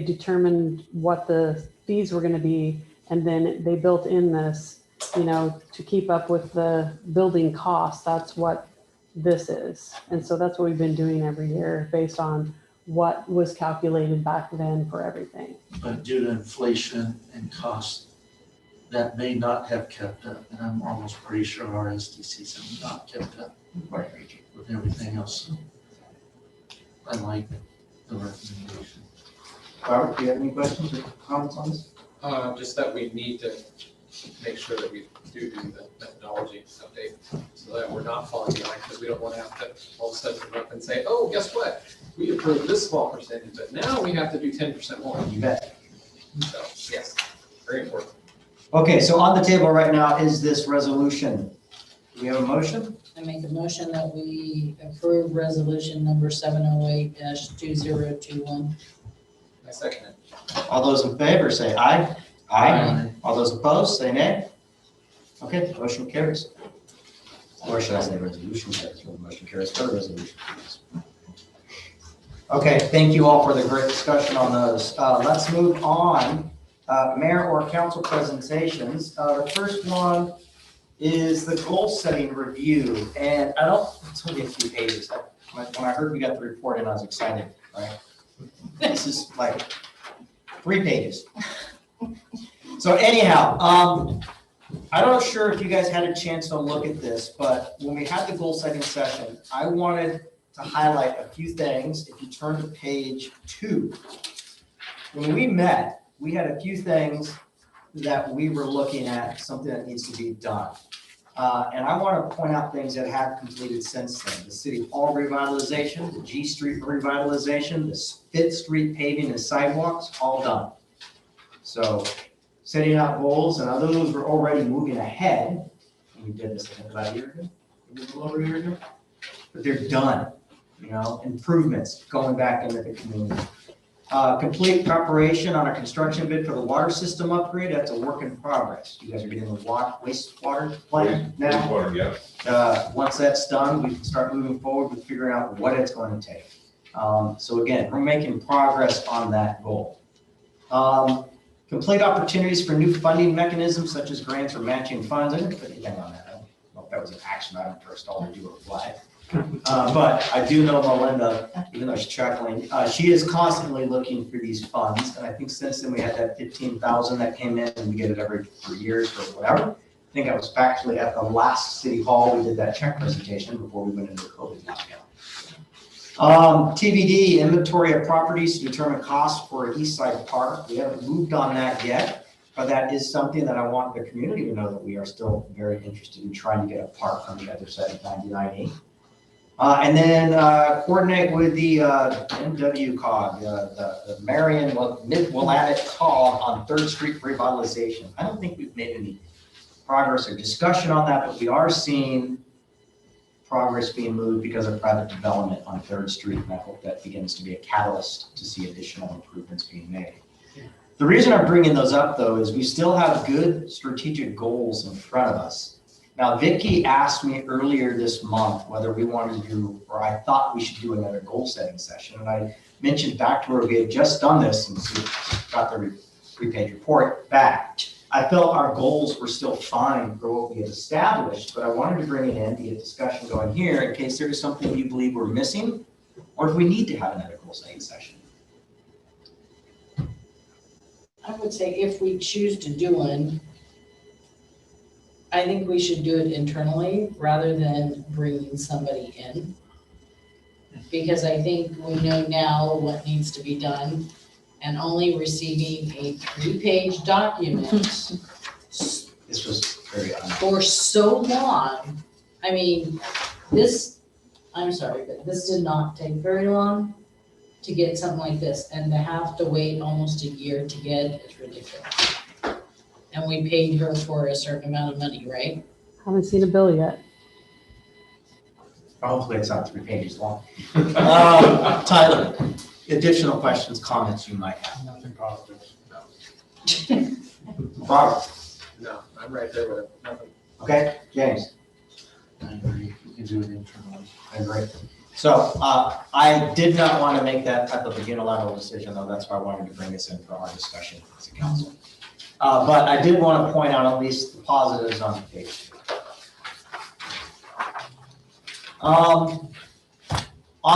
determined what the fees were gonna be, and then they built in this, to keep up with the building costs. That's what this is. And so that's what we've been doing every year based on what was calculated back then for everything. But due to inflation and cost, that may not have kept up, and I'm almost pretty sure our SDCs have not kept up with everything else. I like the recommendation. Robert, do you have any questions or comments on this? Just that we need to make sure that we do the methodology update so that we're not falling behind, because we don't want to have to all of a sudden come up and say, oh, guess what? We approved this small percentage, but now we have to do 10% more. You bet. So, yes, very important. Okay, so on the table right now is this resolution. Do we have a motion? I make a motion that we approve resolution number 708-2021. I second it. All those in favor say aye. Aye. All those opposed say nay. Okay, motion carries. Or should I say resolution carries, or motion carries for the resolution. Okay, thank you all for the great discussion on those. Let's move on. Mayor or council presentations. The first one is the goal setting review. And it's only a few pages. When I heard we got the report in, I was excited, right? This is like 3 pages. So anyhow, I'm not sure if you guys had a chance to look at this, but when we had the goal setting session, I wanted to highlight a few things. If you turn to page 2, when we met, we had a few things that we were looking at, something that needs to be done. And I want to point out things that have completed since then. The City Hall revitalization, the G Street revitalization, the 5th Street paving and sidewalks, all done. So setting out goals, and although those were already moving ahead, and we did this I think about a year ago, maybe a little over a year ago, but they're done, improvements going back into the community. Complete preparation on a construction bid for the water system upgrade. That's a work in progress. You guys are getting the wastewater plant now. Wastewater, yeah. Once that's done, we can start moving forward with figuring out what it's going to take. So again, we're making progress on that goal. Complete opportunities for new funding mechanisms such as grants or matching funds. I didn't put anything on that. I don't know if that was an action item first, all we do a flag. But I do know Melinda, even though she's chuckling, she is constantly looking for these funds. And I think since then we had that 15,000 that came in and we get it every 3 years or whatever. I think I was actually at the last city hall, we did that check presentation before we went into COVID lockdown. TBD, inventory of properties to determine cost for East Side Park. We haven't moved on that yet, but that is something that I want the community to know that we are still very interested in trying to get a park on the other side of 99E. And then coordinate with the MWCOG, the Marion Willamette COG on 3rd Street revitalization. I don't think we've made any progress or discussion on that, but we are seeing progress being moved because of private development on 3rd Street, and I hope that begins to be a catalyst to see additional improvements being made. The reason I'm bringing those up, though, is we still have good strategic goals in front of us. Now, Vicki asked me earlier this month whether we wanted to do, or I thought we should do another goal-setting session, and I mentioned back to her we had just done this and got the 3-page report back. I felt our goals were still fine for what we had established, but I wanted to bring it in to get discussion going here in case there is something you believe we're missing, or if we need to have another goal-setting session. I would say if we choose to do one, I think we should do it internally rather than bringing somebody in. Because I think we know now what needs to be done, and only receiving a 3-page document This was very for so long. I mean, I'm sorry, but this did not take very long to get something like this, and to have to wait almost a year to get it is ridiculous. And we paid her for a certain amount of money, right? Haven't seen a bill yet. Hopefully it's not 3 pages long. Tyler, additional questions, comments you might have? Nothing positive. Robert? No, I'm right there with it. Nothing. Okay, James? I agree, you can do it internally. I agree. So I did not want to make that type of a unilateral decision, though. That's why I wanted to bring this in for our discussion as a council. But I did want to point out at least the positives on the page. On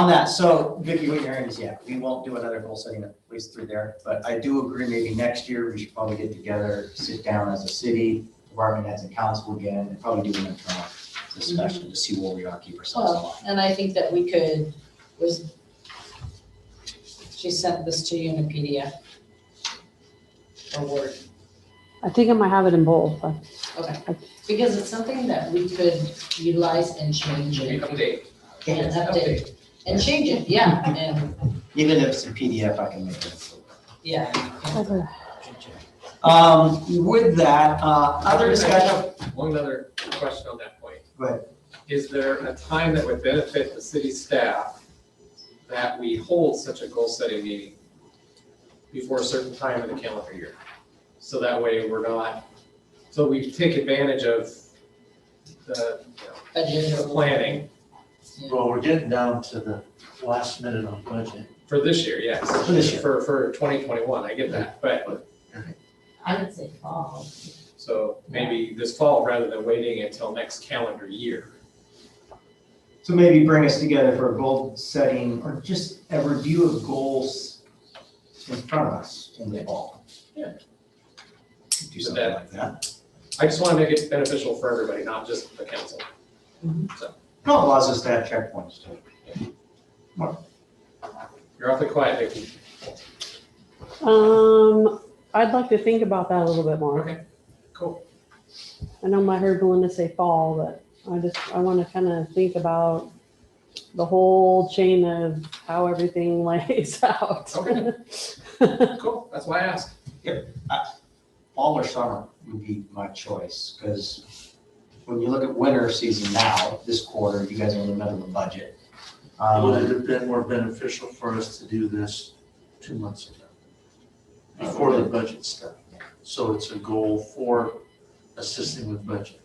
that, so Vicki, what you're hearing is, yeah, we won't do another goal setting at least through there, but I do agree maybe next year we should probably get together, sit down as a city, department heads and council again, and probably do an internal discussion to see where we are, keep ourselves alive. Well, and I think that we could, she sent this to you in a PDF or Word. I think I might have it in both. Okay, because it's something that we could utilize and change Maybe it. update. And update, and change it, yeah, and, Even if it's a PDF, I can make it. yeah. With that, other discussion. One other question on that point. Go ahead. Is there a time that would benefit the city staff that we hold such a goal-setting meeting before a certain time in the calendar year? So that way we're not, so we take advantage of the, Budget. the planning Well, we're getting down to the last minute on budget. for this year, yes. For this year. For 2021, I get that, but, I would say fall. so maybe this fall rather than waiting until next calendar year. So maybe bring us together for a goal setting or just a review of goals in front of us in the fall. Yeah. Do something like that. I just want to make it beneficial for everybody, not just the council. So, No, it allows us to have checkpoints too. you're awfully quiet, Vicki. I'd like to think about that a little bit more. Okay, cool. I know I heard Belinda say fall, but I want to kind of think about the whole chain of how everything lays out. Okay. Cool, that's why I asked. Fall or summer would be my choice, because when you look at winter season now, this quarter, you guys are in the middle of the budget. Would it have been more beneficial for us to do this 2 months ago, before the budget stuff. So it's a goal for assisting with budget.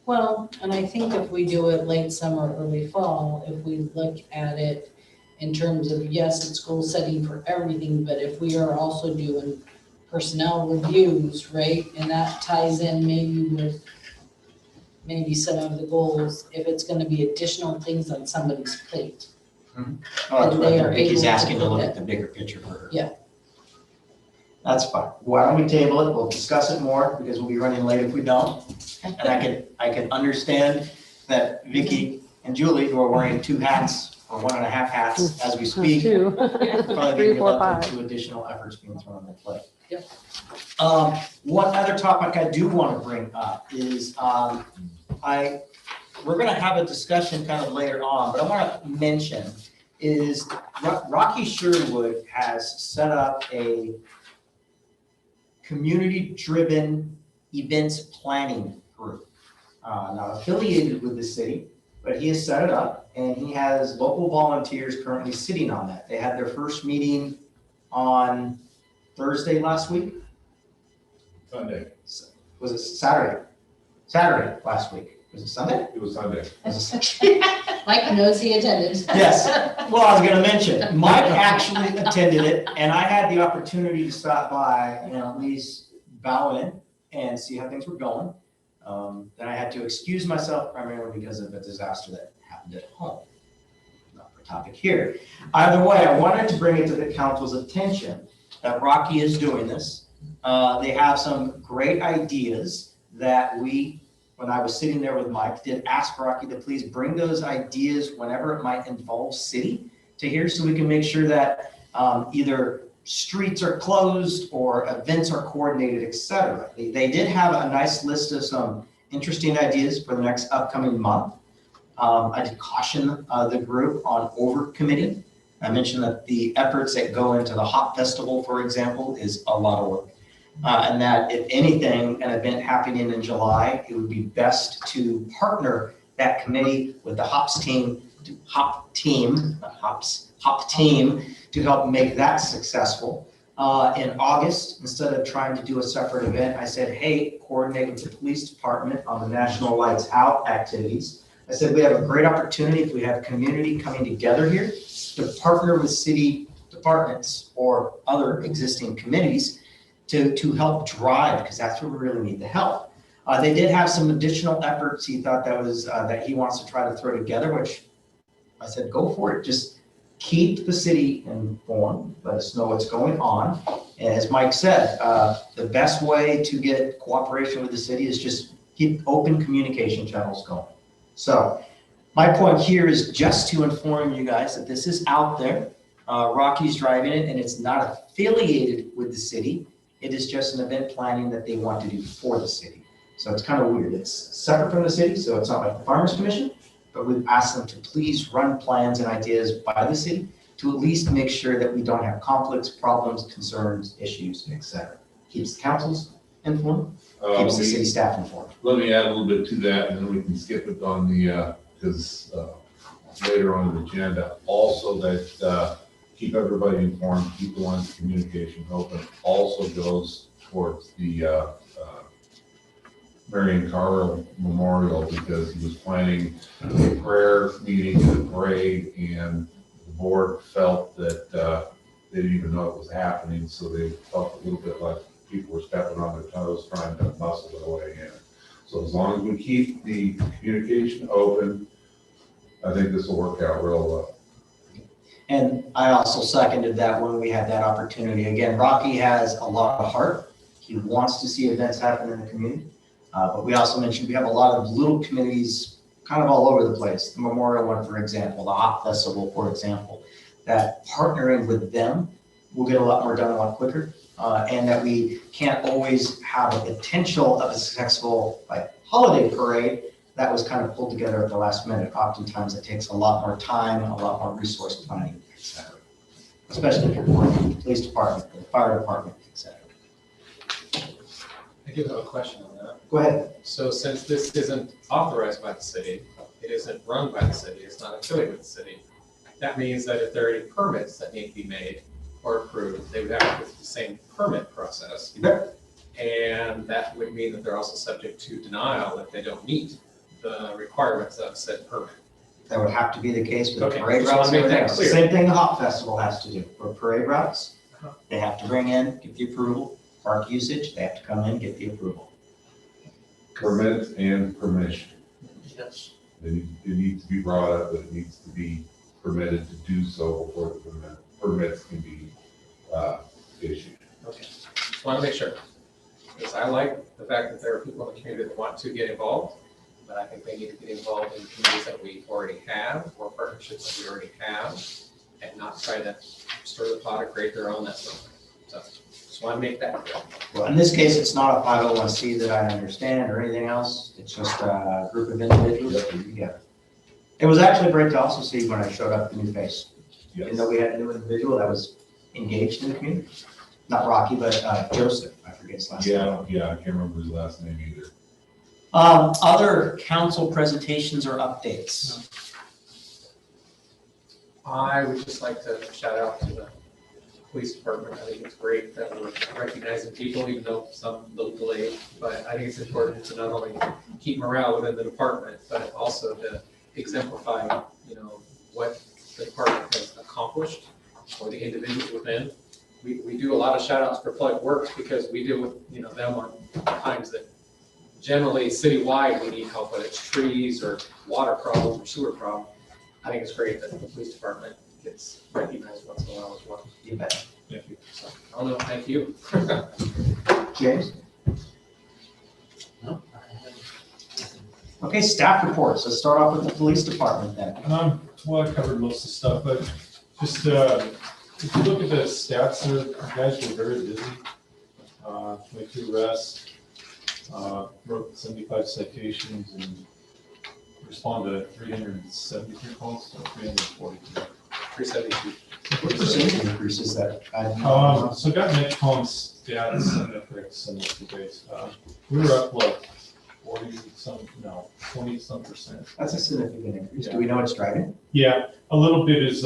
Well, and I think if we do it late summer, early fall, if we look at it in terms of, yes, it's goal setting for everything, but if we are also doing personnel reviews, right? And that ties in maybe with maybe some of the goals, if it's gonna be additional things on somebody's plate. Oh, that's And right. they are Vicky's able to asking to look put at the bigger picture for her. Yeah. That's fine. Why don't we table it? We'll discuss it more because we'll be running late if we don't. And I can understand that Vicky and Julie, who are wearing 2 hats or 1.5 hats as we speak, Two. probably Three, being four, reluctant five. to additional efforts being thrown on their plate. Yep. One other topic I do want to bring up is, we're gonna have a discussion kind of later on, but I want to mention is Rocky Sherwood has set up a community-driven events planning group. Not affiliated with the city, but he has set it up and he has local volunteers currently sitting on that. They had their first meeting on Thursday last week. Sunday. Was it Saturday? Saturday last week. Was it Sunday? It was Sunday. Was it Mike knows he attended. Yes. Well, I was gonna mention, Mike actually attended it, and I had the opportunity to stop by and at least bow in and see how things were going. Then I had to excuse myself primarily because of a disaster that happened at home. Not for topic here. Either way, I wanted to bring it to the council's attention that Rocky is doing this. They have some great ideas that when I was sitting there with Mike, did ask Rocky to please bring those ideas whenever it might involve city to here so we can make sure that either streets are closed or events are coordinated, et cetera. They did have a nice list of some interesting ideas for the next upcoming month. I did caution the group on overcommitting. I mentioned that the efforts that go into the Hop Festival, for example, is a lot of work. And that if anything, an event happening in July, it would be best to partner that committee with the Hop team to help make that successful. In August, instead of trying to do a separate event, I said, hey, coordinate with the police department on the National Lights Out activities. I said, we have a great opportunity if we have community coming together here to partner with city departments or other existing committees to help drive, because that's where we really need the help. They did have some additional efforts he thought that he wants to try to throw together, which I said, go for it. Just keep the city informed, let us know what's going on. And as Mike said, the best way to get cooperation with the city is just keep open communication channels going. So my point here is just to inform you guys that this is out there. Rocky's driving it and it's not affiliated with the city. It is just an event planning that they want to do for the city. So it's kind of weird. It's separate from the city, so it's not like the Farmers Commission, but we've asked them to please run plans and ideas by the city to at least make sure that we don't have conflicts, problems, concerns, issues, etc. Keeps the councils informed, keeps the city staff informed. Let me add a little bit to that, and then we can skip it on the, because later on in the agenda, also that keep everybody informed, keep the lines of communication open, also goes towards the Marion Carl Memorial, because he was planning a prayer meeting and a parade, and the board felt that they didn't even know it was happening, so they felt a little bit like people were stepping on their toes trying to muscle their way in. So as long as we keep the communication open, I think this will work out real well. And I also seconded that when we had that opportunity. Again, Rocky has a lot of heart. He wants to see events happen in the community. But we also mentioned we have a lot of little communities kind of all over the place. The Memorial one, for example, the Hop Festival, for example, that partnering with them will get a lot more done a lot quicker. And that we can't always have a potential of a successful holiday parade that was kind of pulled together at the last minute. Oftentimes it takes a lot more time, a lot more resource planning, et cetera. Especially if you're working with the police department, the fire department, et cetera. I do have a question on that. Go ahead. So since this isn't authorized by the city, it isn't run by the city, it's not affiliated with the city, that means that if there are any permits that need to be made or approved, they would have to go through the same permit process. You bet. And that would mean that they're also subject to denial if they don't meet the requirements of said permit. That would have to be the case with Okay, parade just wanna routes and make that everything. clear. Same thing the Hop Festival has to do. For parade routes, Uh-huh. they have to bring in, get the approval. Park usage, they have to come in, get the approval. Permits and permission. Yes. It needs to be brought up, but it needs to be permitted to do so before the permits can be issued. Okay, just want to make sure. Because I like the fact that there are people in the community that want to get involved, but I think they need to get involved in communities that we already have or partnerships that we already have and not try to stir the pot or create their own, that sort of thing. So just want to make that clear. Well, in this case, it's not a 501c that I understand or anything else. It's just a group of individuals that get together. It was actually great to also see when I showed up the new face. Even though we had a new individual that was engaged in the community. Not Rocky, but Joseph, I forget his last name. Yeah, I can't remember his last name either. Other council presentations or updates? I would just like to shout out to the police department. I think it's great that we're recognizing people, even though some little delayed. But I think it's important to not only keep morale within the department, but also to exemplify, what the department has accomplished or the individuals within. We do a lot of shout outs for public works because we deal with, them on times that generally citywide we need help, whether it's trees or water problems or sewer problems. I think it's great that the police department gets recognized once in a while as well. You bet. Thank you. So, I don't know, thank you. James? No. Okay, staff reports. Let's start off with the police department then. Well, I covered most of the stuff, but just, if you look at the stats, the guys were very busy. 22 arrests, wrote 75 citations and responded to 373 calls, so 342. 372. What percentage increase is that? So got MedCom's stats and ethics and the base. We were up like 20-some%. That's a significant increase. Do we know what's driving? Yeah, a little bit is,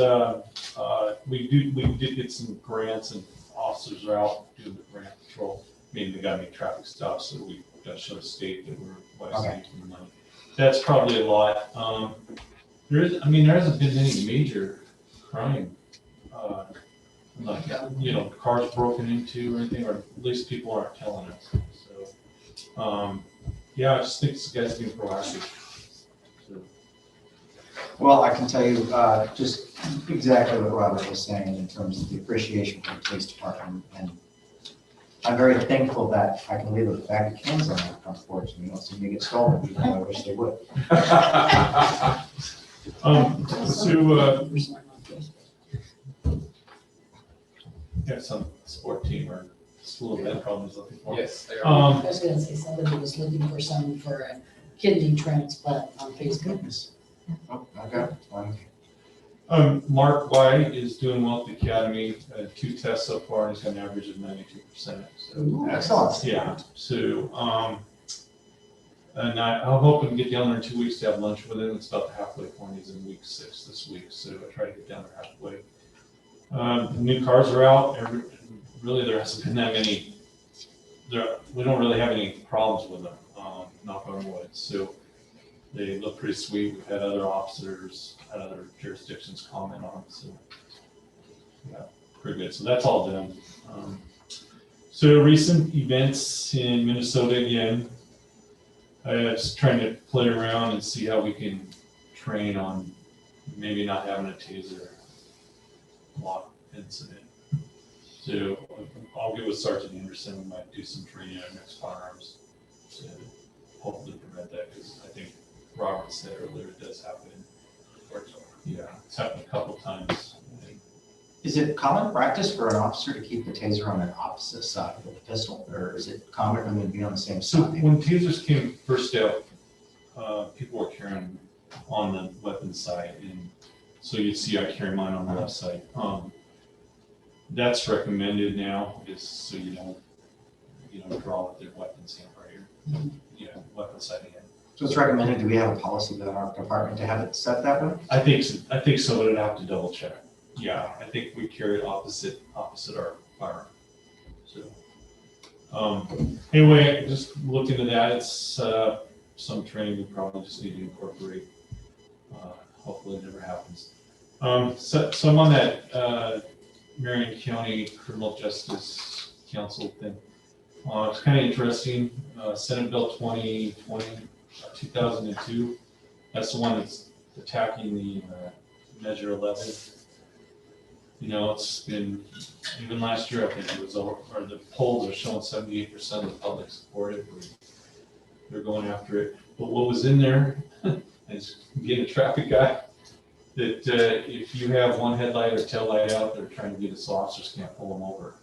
we did get some grants and officers are out doing the grant control, meaning they gotta make traffic stops, so we gotta show the state that we're wisely using the money. That's probably a lot. There hasn't been any major crime, like, cars broken into or anything, or at least people aren't telling us, so. Yeah, I just think this guy's being proactive. So. Well, I can tell you just exactly what Robert was saying in terms of the appreciation for the police department. And I'm very thankful that I can leave a bag of cans on my front porch and you don't see me get stolen, even though I wish they would. Yeah, some sport team or school event problems looking for. Yes, they are. I was gonna say somebody was looking for some for a kidney transplant on Facebook. Oh, okay. Mark White is doing well at the academy, 2 tests so far, and he's got an average of 92%. So, excellent. Yeah, so, and I'm hoping to get down there in 2 weeks to have lunch with him. It's about the halfway point. He's in week 6 this week, so I try to get down there halfway. The new cars are out. Really, there hasn't been that many. We don't really have any problems with them, knock on wood. So they look pretty sweet. We've had other officers at other jurisdictions comment on them. So yeah, pretty good. So that's all done. So recent events in Minnesota again. Just trying to play around and see how we can train on maybe not having a taser lock incident. So I'll get with Sergeant Anderson. We might do some training at next firearms to hopefully prevent that, because I think Robert said earlier it does happen. Yeah, it's happened a couple times. Is it common practice for an officer to keep the taser on an opposite side of the pistol, or is it common for them to be on the same So side? when tasers came first out, people were carrying on the weapon side, and so you'd see I carry mine on the left side. That's recommended now, is so you don't draw with their weapons hand right here. Yeah, weapon side hand. So it's recommended. Do we have a policy within our department to have it set that way? I think so, but I'd have to double check. Yeah, I think we carry it opposite our fire. So, anyway, just look into that. It's, some training we probably just need to incorporate. Hopefully it never happens. So I'm on that, Marion County Criminal Justice Council thing. It's kind of interesting. Senate Bill 2002. That's the one that's attacking the Measure 11. You know, it's been, even last year, I think it was, or the polls are showing 78% of the public support it. They're going after it. But what was in there is getting a traffic guy that if you have one headlight or tail light out, they're trying to get us, officers can't pull them over.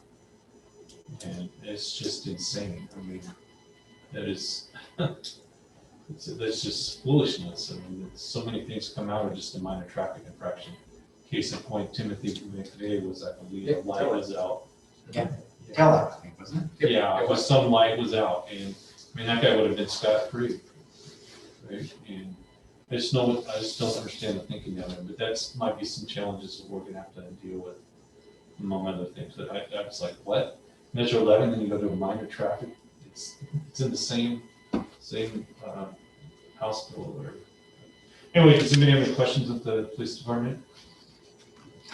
And it's just insane. I mean, that is, that's just foolishness. I mean, so many things come out of just a minor traffic infraction. Case in point, Timothy today was, I believe, a light was out. Yeah. Tail light, I think, wasn't it? Yeah, it was, some light was out, and I mean, that guy would have been scot-free. Right? And I just don't understand the thinking of it, but that's might be some challenges that we're gonna have to deal with, among other things. But I was like, what? Measure 11, then you go to a minor traffic. It's in the same House bill or whatever. Anyway, does anybody have any questions of the police department?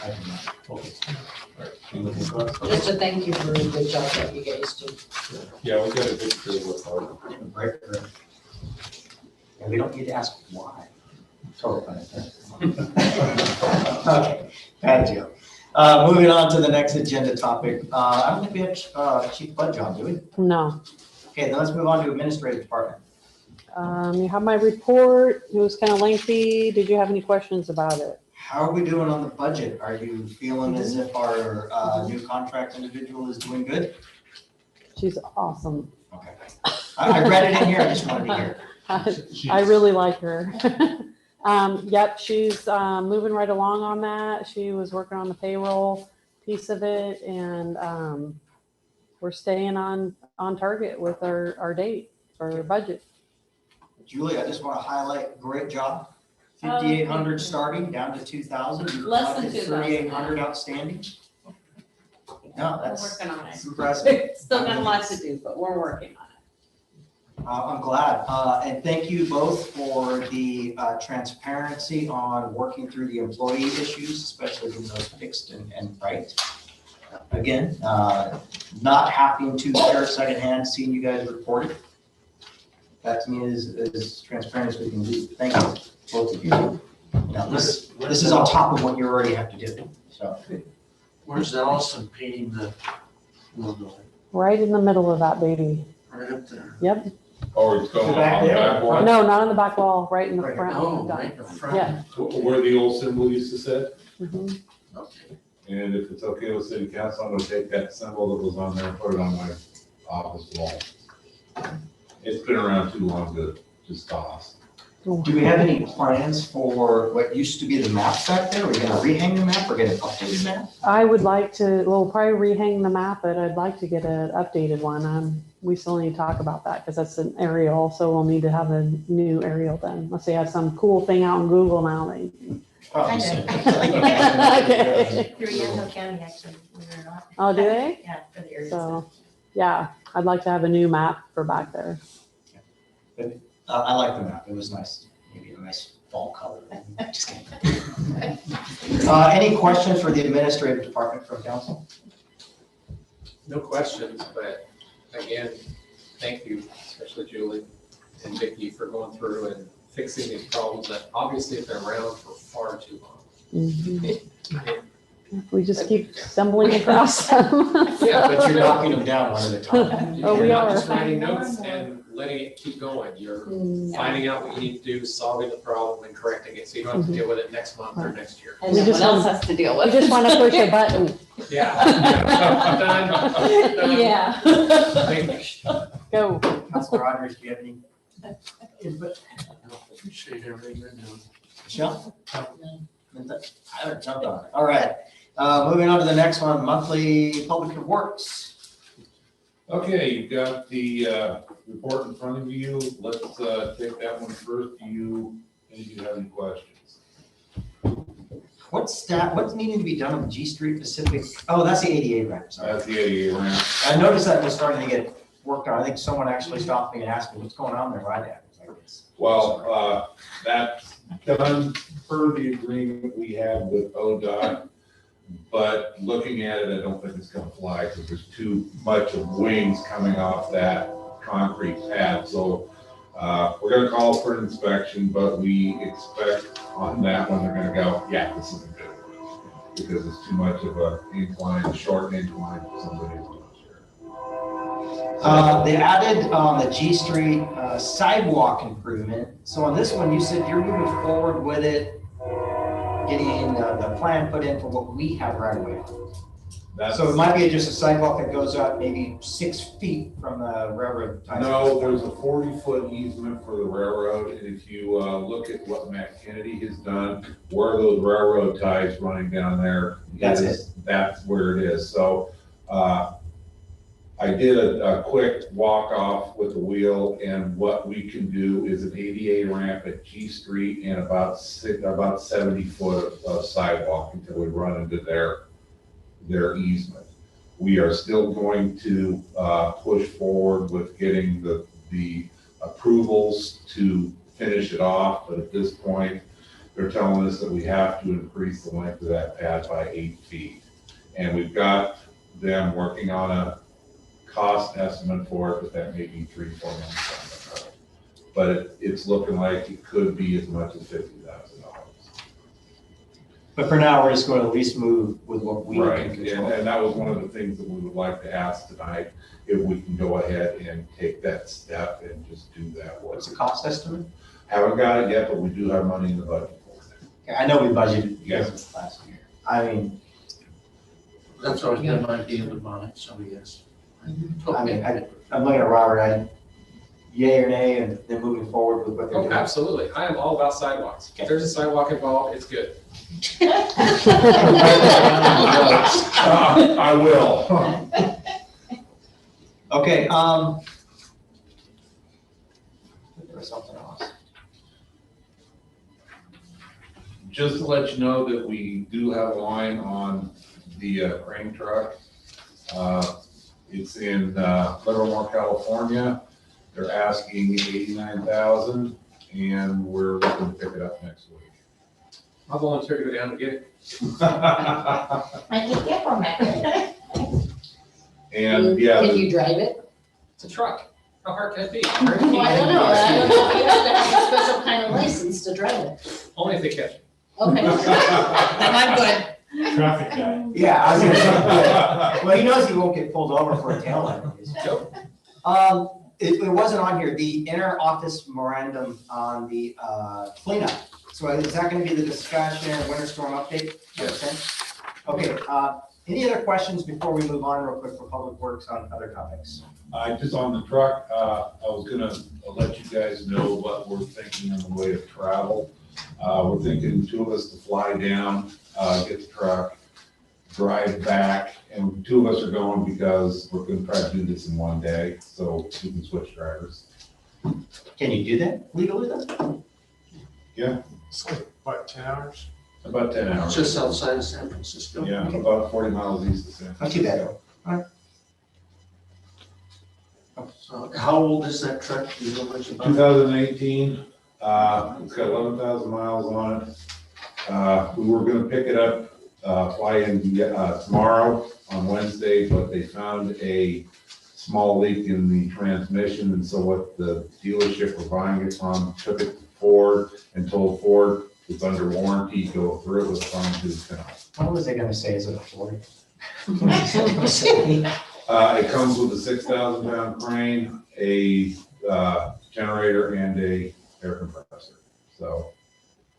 I do not. Okay. All right. Anything else? Just a thank you for the good job that you guys do. Yeah, we got a good crew with hard. Right. And we don't need to ask why. Total fine. Okay, bad deal. Moving on to the next agenda topic. I don't think we have Chief Bud John, do we? No. Okay, then let's move on to administrative department. You have my report. It was kind of lengthy. Did you have any questions about it? How are we doing on the budget? Are you feeling as if our new contract individual is doing good? She's awesome. Okay. I read it in here, I just wanted to hear. I really like her. Yep, she's moving right along on that. She was working on the payroll piece of it, and we're staying on target with our date for our budget. Julie, I just want to highlight, great job. 5,800 starting, down to 2,000. Less than 2,000. 3,800 outstanding. No, We're that's working on it. impressive. Still got lots to do, but we're working on it. I'm glad. And thank you both for the transparency on working through the employee issues, especially when those fixed and right. Again, not having to share secondhand, seeing you guys report it. That to me is as transparent as we can be. Thank you, both of you. Now, this is on top of what you already have to do, so. Where's Allison painting the logo? Right in the middle of that baby. Right up there. Yep. Or it's going on the Back there. back wall? No, not on the back wall, right in the Right. front. Oh, right in the front. Yeah. Where the old symbol used to sit? Mhm. Okay. And if it's okay with city council, I'm gonna take that symbol that was on there and put it on my office wall. It's been around too long to just toss. Do we have any plans for what used to be the map back there? Are we gonna rehang the map or get an updated map? I would like to, well, probably rehang the map, but I'd like to get an updated one. We still need to talk about that because that's an aerial, so we'll need to have a new aerial then. Unless they have some cool thing out in Google now. Probably so. Okay. Through Yandell County, actually, believe it or not. Oh, do they? Yeah, for the area. So, yeah, I'd like to have a new map for back there. I like the map. It was nice. Maybe a nice fall color. Just kidding. Any questions for the administrative department from council? No questions, but again, thank you, especially Julie and Vicki, for going through and fixing these problems that obviously have been around for far too long. Mhm. We just keep stumbling across them. Yeah, But you're knocking them down one at a time. Oh, we You're not are. just writing notes and letting it keep going. You're finding out what you need to do, solving the problem and correcting it, so you don't have to deal with it next month or next year. And We no just one else want- has to deal We with. just want to push a button. Yeah. Done. Done. Yeah. Finished. Go. Councilor Rogers, do you have any input? Appreciate everything you're doing. Michelle? I haven't jumped on it. All right. Moving on to the next one, monthly public works. Okay, you've got the report in front of you. Let's take that one first. Do you have any questions? what's needing to be done on the G Street Pacific? Oh, that's the ADA ramp, sorry. That's the 88 ramp. I noticed that was starting to get worked on. I think someone actually stopped me and asked me, what's going on there, right now? Well, that's done per the agreement we have with ODOT. But looking at it, I don't think it's gonna fly because there's too much of wings coming off that concrete pad. So we're gonna call for an inspection, but we expect on that one, they're gonna go, yeah, this isn't good. Because it's too much of a incline, short incline for somebody who's not sure. They added the G Street sidewalk improvement. So on this one, you said you're moving forward with it, getting the plan put in for what we have right away. So it might be just a sidewalk that goes up maybe 6 feet from the railroad ties. No, there's a 40-foot easement for the railroad, and if you look at what Matt Kennedy has done, where those railroad ties running down there, that's where it is. So I did a quick walk off with the wheel, and what we can do is an ADA ramp at G Street and about 70 foot of sidewalk until we run into their easement. We are still going to push forward with getting the approvals to finish it off, but at this point, they're telling us that we have to increase the length of that pad by 8 feet. And we've got them working on a cost estimate for it, but that may be 3 or 4 months down the road. But it's looking like it could be as much as $50,000. But for now, we're just going to at least move with what we Right, can control. and that was one of the things that we would like to ask tonight, if we can go ahead and take that step and just do that work. What's the cost estimate? Haven't got it yet, but we do have money in the budget for it. Okay, I know we budgeted Yes. last year. I mean, That's always been my deal on it, so yes. I mean, I'm looking at Robert, yay or nay, and then moving forward with what they're Oh, doing. absolutely. I am all about sidewalks. If there's a sidewalk involved, it's good. I will. Okay, there was something else. Just to let you know that we do have a line on the crane truck. It's in Livermore, California. They're asking 89,000, and we're looking to pick it up next week. I'll volunteer to go down and get it. And yeah. Can you drive it? It's a truck. How hard can it be? Well, I don't know. I don't know if you have to have a special kind of license to drive it. Only if they catch it. Okay. Then I'm good. Traffic guy. Yeah, I was gonna say, well, he knows he won't get pulled over for a tail light. Nope. It wasn't on here, the inter-office memorandum on the cleanup. So is that gonna be the discussion, winter storm update? Yes. Okay, any other questions before we move on real quick for Public Works on other topics? Just on the truck, I was gonna let you guys know what we're thinking in the way of travel. We're thinking 2 of us to fly down, get the truck, drive back, and 2 of us are going because we're gonna try to do this in 1 day, so we can switch drivers. Can you do that legally though? Yeah, It's like, what, 10 hours? about 10 hours. Just outside of San Francisco. Yeah, about 40 miles east of San Not Francisco. too bad though. So how old is that truck? Do you know much about it? 2018, it's got 11,000 miles on it. We were gonna pick it up, fly in tomorrow on Wednesday, but they found a small leak in the transmission, and so what the dealership we're buying it from took it to Ford and told Ford it's under warranty, go through it with a fine-tooth comb. What was I gonna say, is it a 40? It comes with a 6,000 pound crane, a generator, and a air compressor. So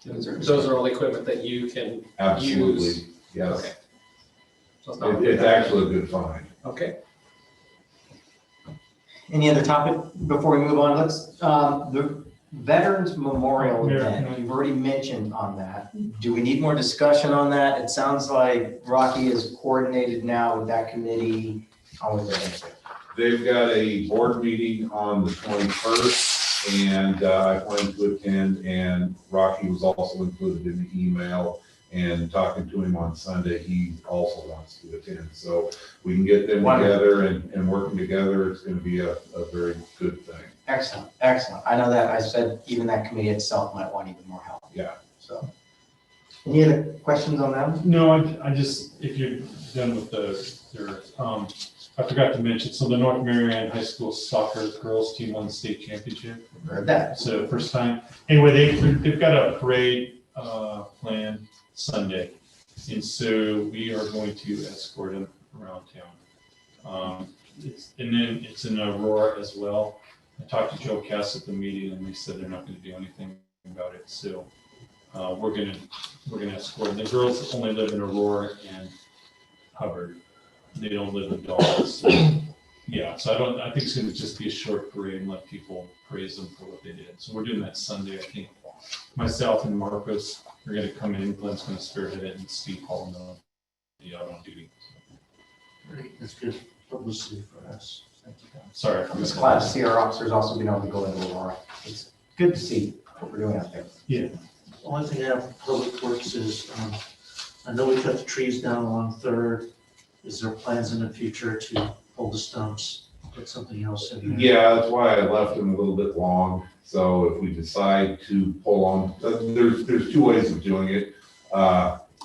Those are all equipment that you can use. absolutely, yes. Okay. So it's not- It's actually a good find. Okay. Any other topic before we move on? Let's, the Veterans Memorial Mayor, event, can I- you've already mentioned on that. Do we need more discussion on that? It sounds like Rocky is coordinated now with that committee. How is it? They've got a board meeting on the 21st, and I plan to attend, and Rocky was also included in the email. And talking to him on Sunday, he also wants to attend. So we can get them Wonderful. together and working together, it's gonna be a very good thing. Excellent, excellent. I know that, I said even that committee itself might want even more help. Yeah. So, any other questions on that? No, I just, if you're done with I forgot to mention, so the North Marion High School soccer girls team won the state championship. Heard that. So first time. Anyway, they've got a parade planned Sunday. And so we are going to escort them around town. And then it's in Aurora as well. I talked to Joe Cass at the meeting and they said they're not going to do anything about it. So we're gonna escort them. The girls only live in Aurora and Hubbard. They don't live in Dawes. So, yeah, so I think it's gonna just be a short parade and let people praise them for what they did. So we're doing that Sunday. I think myself and Marcos are gonna come in. Glenn's gonna spearhead it and Steve Hall will be out on duty. Great, that's good publicity for us. Thank you, guys. Sorry. I'm just glad to see our officers also being able to go into Aurora. It's good to see what we're doing out there. Yeah. The only thing I have for Public Works is, I know we cut the trees down along Third. Is there plans in the future to pull the stumps, put something else in there? Yeah, that's why I left them a little bit long. So if we decide to pull them, there's two ways of doing it.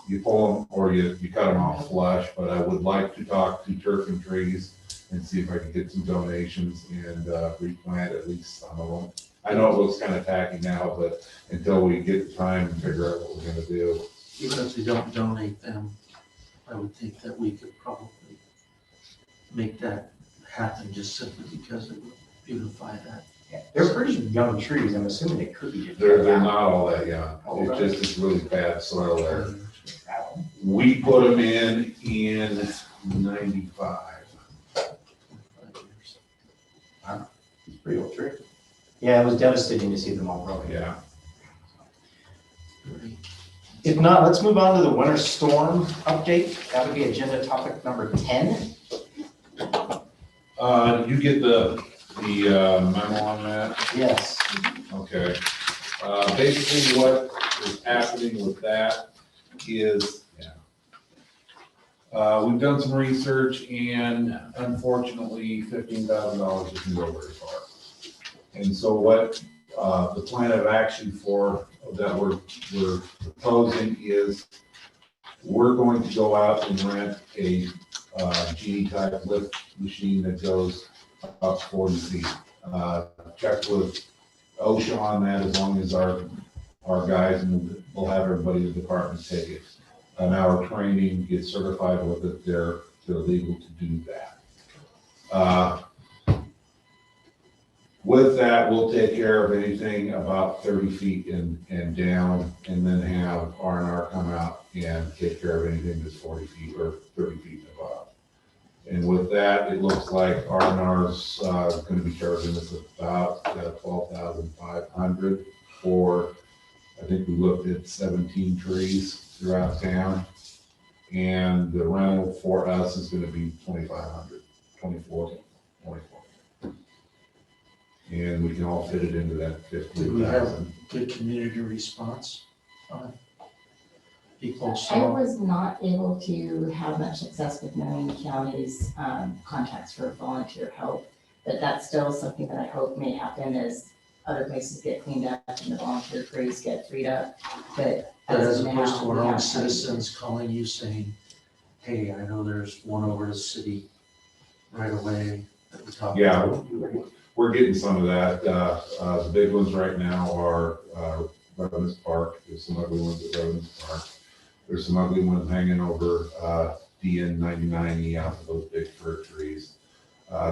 You pull them or you cut them off flush, but I would like to talk to Turf and Trees and see if I can get some donations and replant at least some of them. I know it looks kind of tacky now, but until we get the time and figure out what we're gonna do. Even if we don't donate them, I would think that we could probably make that happen just simply because it would beautify that. Yeah, they're pretty young trees. I'm assuming they could be. They're not all that young. It's just this really bad soil there. We put them in 95. Wow, it's a pretty old tree. Yeah, it was devastating to see them all broken. Yeah. If not, let's move on to the winter storm update. That would be agenda topic number 10. Did you get the memo on that? Yes. Okay. Basically what is happening with that is, we've done some research and unfortunately $15,000 isn't go very far. And so what the plan of action for that we're proposing is we're going to go out and rent a Genie type lift machine that goes up 40 feet. Check with OSHA on that as long as our guys, and we'll have everybody in the department take it. An hour training, get certified with it, they're legal to do that. With that, we'll take care of anything about 30 feet and down, and then have R&R come out and take care of anything that's 40 feet or 30 feet and above. And with that, it looks like R&R's gonna be charging us about $12,500 for, I think we looked at 17 trees throughout town. And the rental for us is gonna be 2,500, 24. And we can all fit it into that Did we have 15,000. good community response on it? People I saw, was not able to have much success with Marion County's contacts for volunteer help, but that's still something that I hope may happen as other places get cleaned up and the volunteer crews get freed up. But as of opposed now, to we our own have- citizens calling you saying, hey, I know there's one over the city right away that we talked Yeah, about. we're getting some of that. The big ones right now are Revenue Park. There's some ugly ones at Revenue Park. There's some ugly ones hanging over DN 99E out of those big fir trees.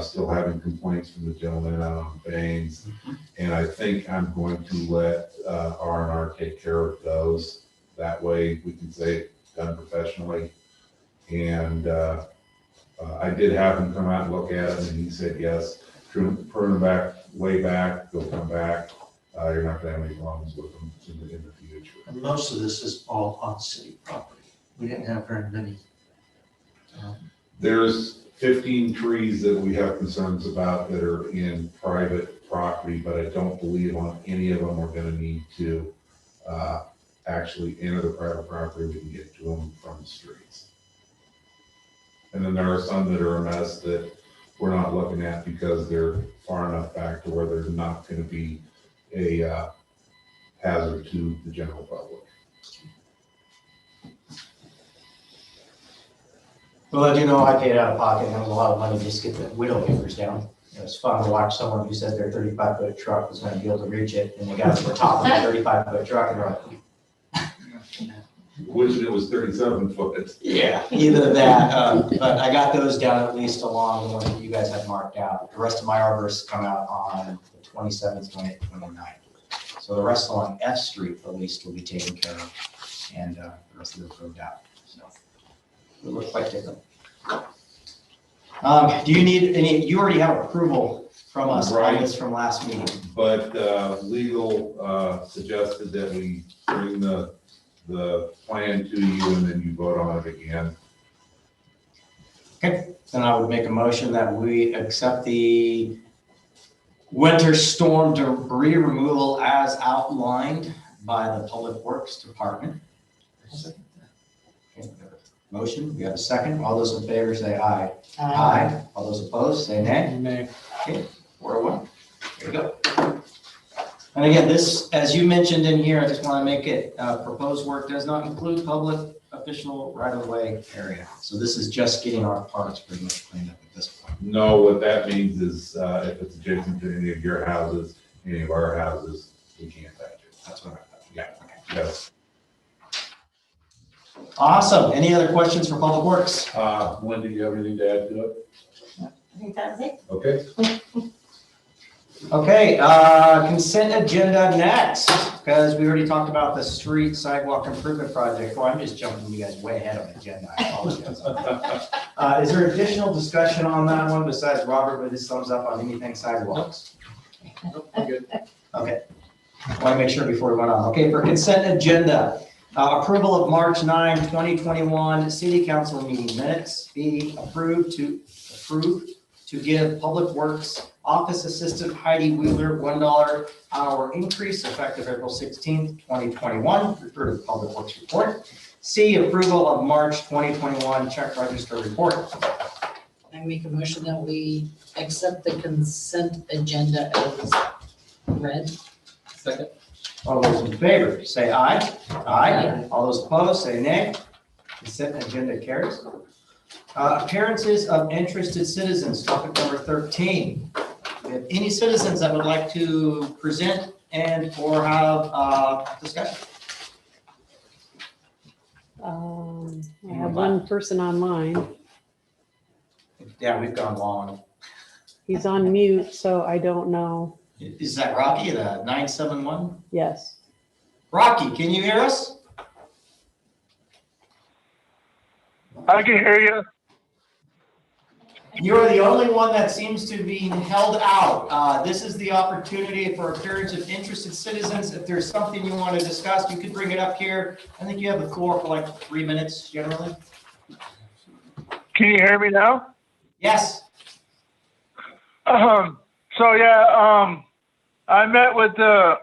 Still having complaints from the gentleman out on Baines. And I think I'm going to let R&R take care of those. That way we can say it's done professionally. And I did have him come out and look at it and he said, yes, prune them back, way back, they'll come back. You're not gonna have any problems with them in the future. And most of this is all on city property. We didn't have very many. There's 15 trees that we have concerns about that are in private property, but I don't believe on any of them we're gonna need to actually enter the private property, we can get to them from the streets. And then there are some that are a mess that we're not looking at because they're far enough back to where there's not gonna be a hazard to the general public. Well, I do know I paid out of pocket, and it was a lot of money just to get the widowmakers down. It was fun to watch someone who said their 35-foot truck was gonna be able to reach it, and they got to the top of the 35-foot truck, and they're like, Wishing it was 37 foot. yeah, either that, but I got those down at least along the one that you guys had marked out. The rest of my arborists come out on the 27th, 28th, 29th. So the rest along F Street at least will be taken care of, and the rest of the road out, so. It looks quite different. Do you need any, you already have approval from us on this from last meeting. But legal suggested that we bring the plan to you and then you vote on it again. Okay, then I would make a motion that we accept the winter storm debris removal as outlined by the Public Works Department. Okay, motion, we have a second. All those in favor say aye. Aye. All those opposed say nay. Nay. Okay, 4-1. There we go. And again, this, as you mentioned in here, I just want to make it, proposed work does not include public official right-of-way area. So this is just getting our parks pretty much cleaned up at this point. No, what that means is if it's adjacent to any of your houses, any of our houses, we can't touch it. That's what I thought. Yeah, yes. Awesome. Any other questions for Public Works? Wendy, do you have anything to add to it? I think that was it. Okay. Okay, consent agenda next, because we already talked about the street sidewalk improvement project. Oh, I'm just jumping you guys way ahead on the agenda. I apologize. Is there additional discussion on that one besides Robert with his thumbs up on anything sidewalks? Nope, I'm good. Okay. Want to make sure before we went on. Okay, for consent agenda, approval of March 9, 2021 City Council meeting minutes be approved to give Public Works Office Assistant Heidi Wheeler $1 hour increase effective April 16th, 2021. Refer to the Public Works report. C, approval of March 2021 check register report. I make a motion that we accept the consent agenda as read. Second. All those in favor, say aye. Aye. All those opposed, say nay. Consent agenda carries. Appearances of interested citizens, topic number 13. Do we have any citizens that would like to present and or have discussion? I have one person online. Yeah, we've gone long. He's on mute, so I don't know. Is that Rocky, the 971? Yes. Rocky, can you hear us? I can hear you. You're the only one that seems to be held out. This is the opportunity for appearance of interested citizens. If there's something you want to discuss, you could bring it up here. I think you have the floor for like 3 minutes generally. Can you hear me now? Yes. I met with the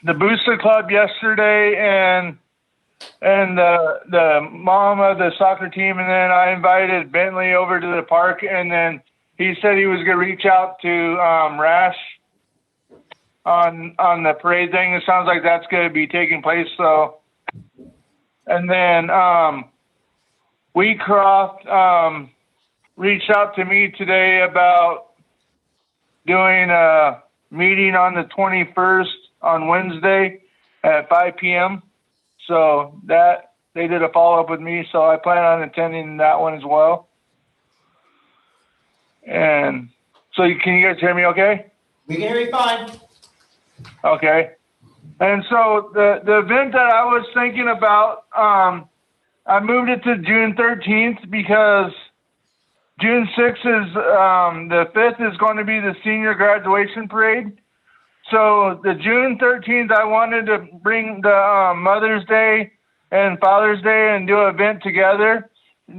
Booster Club yesterday and the mom of the soccer team, and then I invited Bentley over to the park, and then he said he was going to reach out to Rash on the parade thing. It sounds like that's going to be taking place. So, and then Wheatcroft reached out to me today about doing a meeting on the 21st on Wednesday at 5 p.m. So that they did a follow-up with me, so I plan on attending that one as well. And so can you guys hear me okay? We can hear you fine. Okay. And so the event that I was thinking about, I moved it to June 13th because June 6th is, the 5th is going to be the senior graduation parade. So the June 13th, I wanted to bring the Mother's Day and Father's Day and do an event together,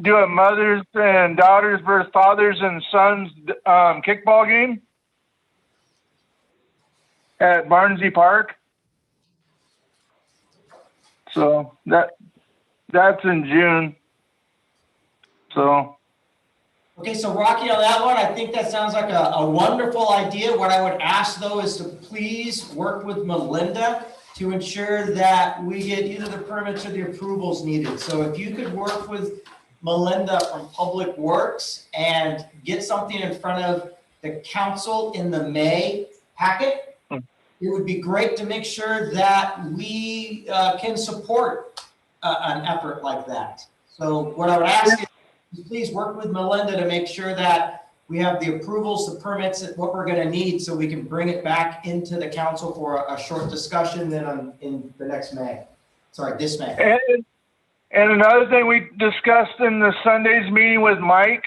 do a mothers and daughters versus fathers and sons kickball game at Barnsley Park. So that's in June. So. Okay, so Rocky, on that one, I think that sounds like a wonderful idea. What I would ask though is to please work with Melinda to ensure that we get either the permits or the approvals needed. So if you could work with Melinda from Public Works and get something in front of the council in the May packet, it would be great to make sure that we can support an effort like that. So what I would ask is please work with Melinda to make sure that we have the approvals, the permits, what we're gonna need so we can bring it back into the council for a short discussion then in the next May. Sorry, this May. And another thing we discussed in the Sunday's meeting with Mike,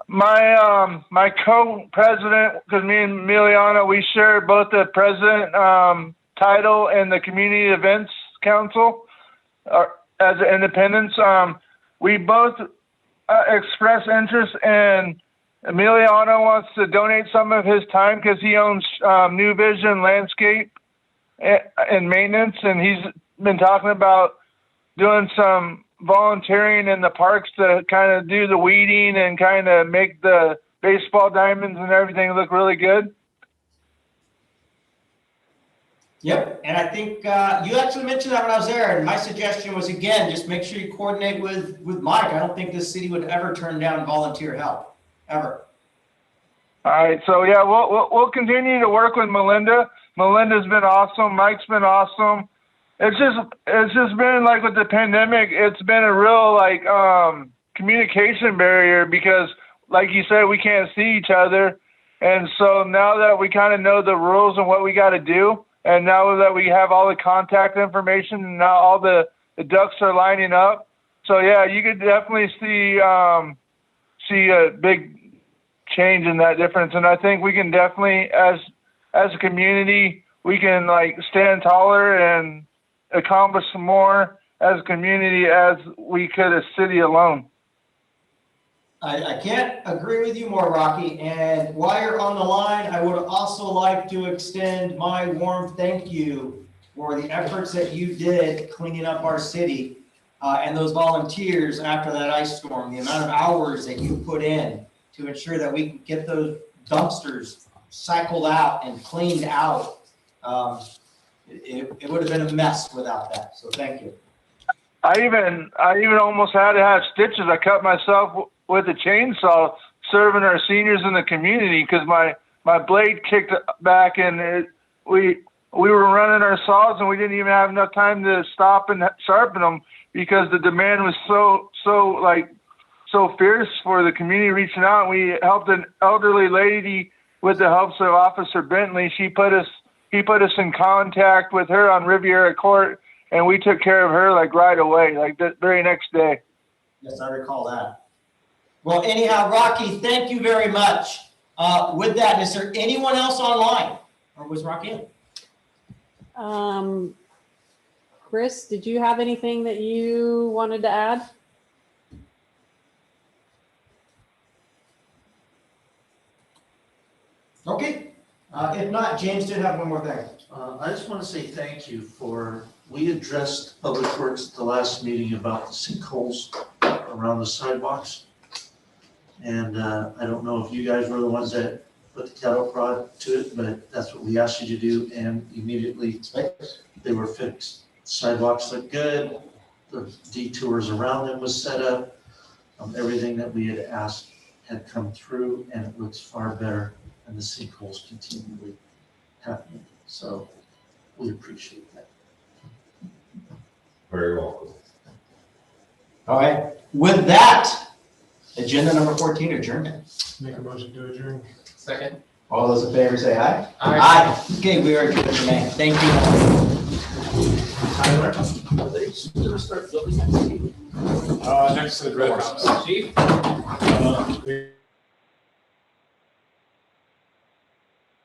my co-president, because me and Emiliano, we share both the president title and the community events council as independents. We both express interest, and Emiliano wants to donate some of his time because he owns New Vision Landscape and Maintenance, and he's been talking about doing some volunteering in the parks to kind of do the weeding and kind of make the baseball diamonds and everything look really good. Yep, and I think you actually mentioned that when I was there, and my suggestion was, again, just make sure you coordinate with Mike. I don't think this city would ever turn down volunteer help, ever. All right, so yeah, we'll continue to work with Melinda. Melinda's been awesome. Mike's been awesome. It's just been like with the pandemic, it's been a real communication barrier because, like you said, we can't see each other, and so now that we kind of know the rules and what we got to do. And now that we have all the contact information, and now all the ducks are lining up. So yeah, you could definitely see a big change in that difference. And I think we can definitely, as a community, we can stand taller and accomplish some more as a community as we could as city alone. I can't agree with you more, Rocky. And while you're on the line, I would also like to extend my warm thank you for the efforts that you did cleaning up our city and those volunteers after that ice storm, the amount of hours that you put in to ensure that we could get those dumpsters cycled out and cleaned out. It would have been a mess without that. So thank you. I even almost had to have stitches. I cut myself with a chainsaw serving our seniors in the community because my blade kicked back and we were running our saws and we didn't even have enough time to stop and sharpen them because the demand was so fierce for the community reaching out. And we helped an elderly lady with the help of Officer Bentley. He put us in contact with her on Riviera Court, and we took care of her right away, the very next day. Yes, I recall that. Well, anyhow, Rocky, thank you very much. With that, is there anyone else online? Or was Rocky in? Chris, did you have anything that you wanted to add? Okay. If not, James did have one more thing. I just want to say thank you we addressed Public Works at the last meeting about the sinkholes around the sidewalks. And I don't know if you guys were the ones that put the cattle prod to it, but that's what we asked you to do, and immediately they were fixed. Sidewalks look good, the detours around them was set up, everything that we had asked had come through, and it looks far better, and the sinkholes continually happening. So we appreciate that. Very welcome. All right. With that, agenda number 14, adjournment. Make a motion to adjourn. Second. All those in favor say aye. Aye. Okay, we are adjourned for May. Thank you. Tyler, are they gonna start building that? Next to the red house. Chief?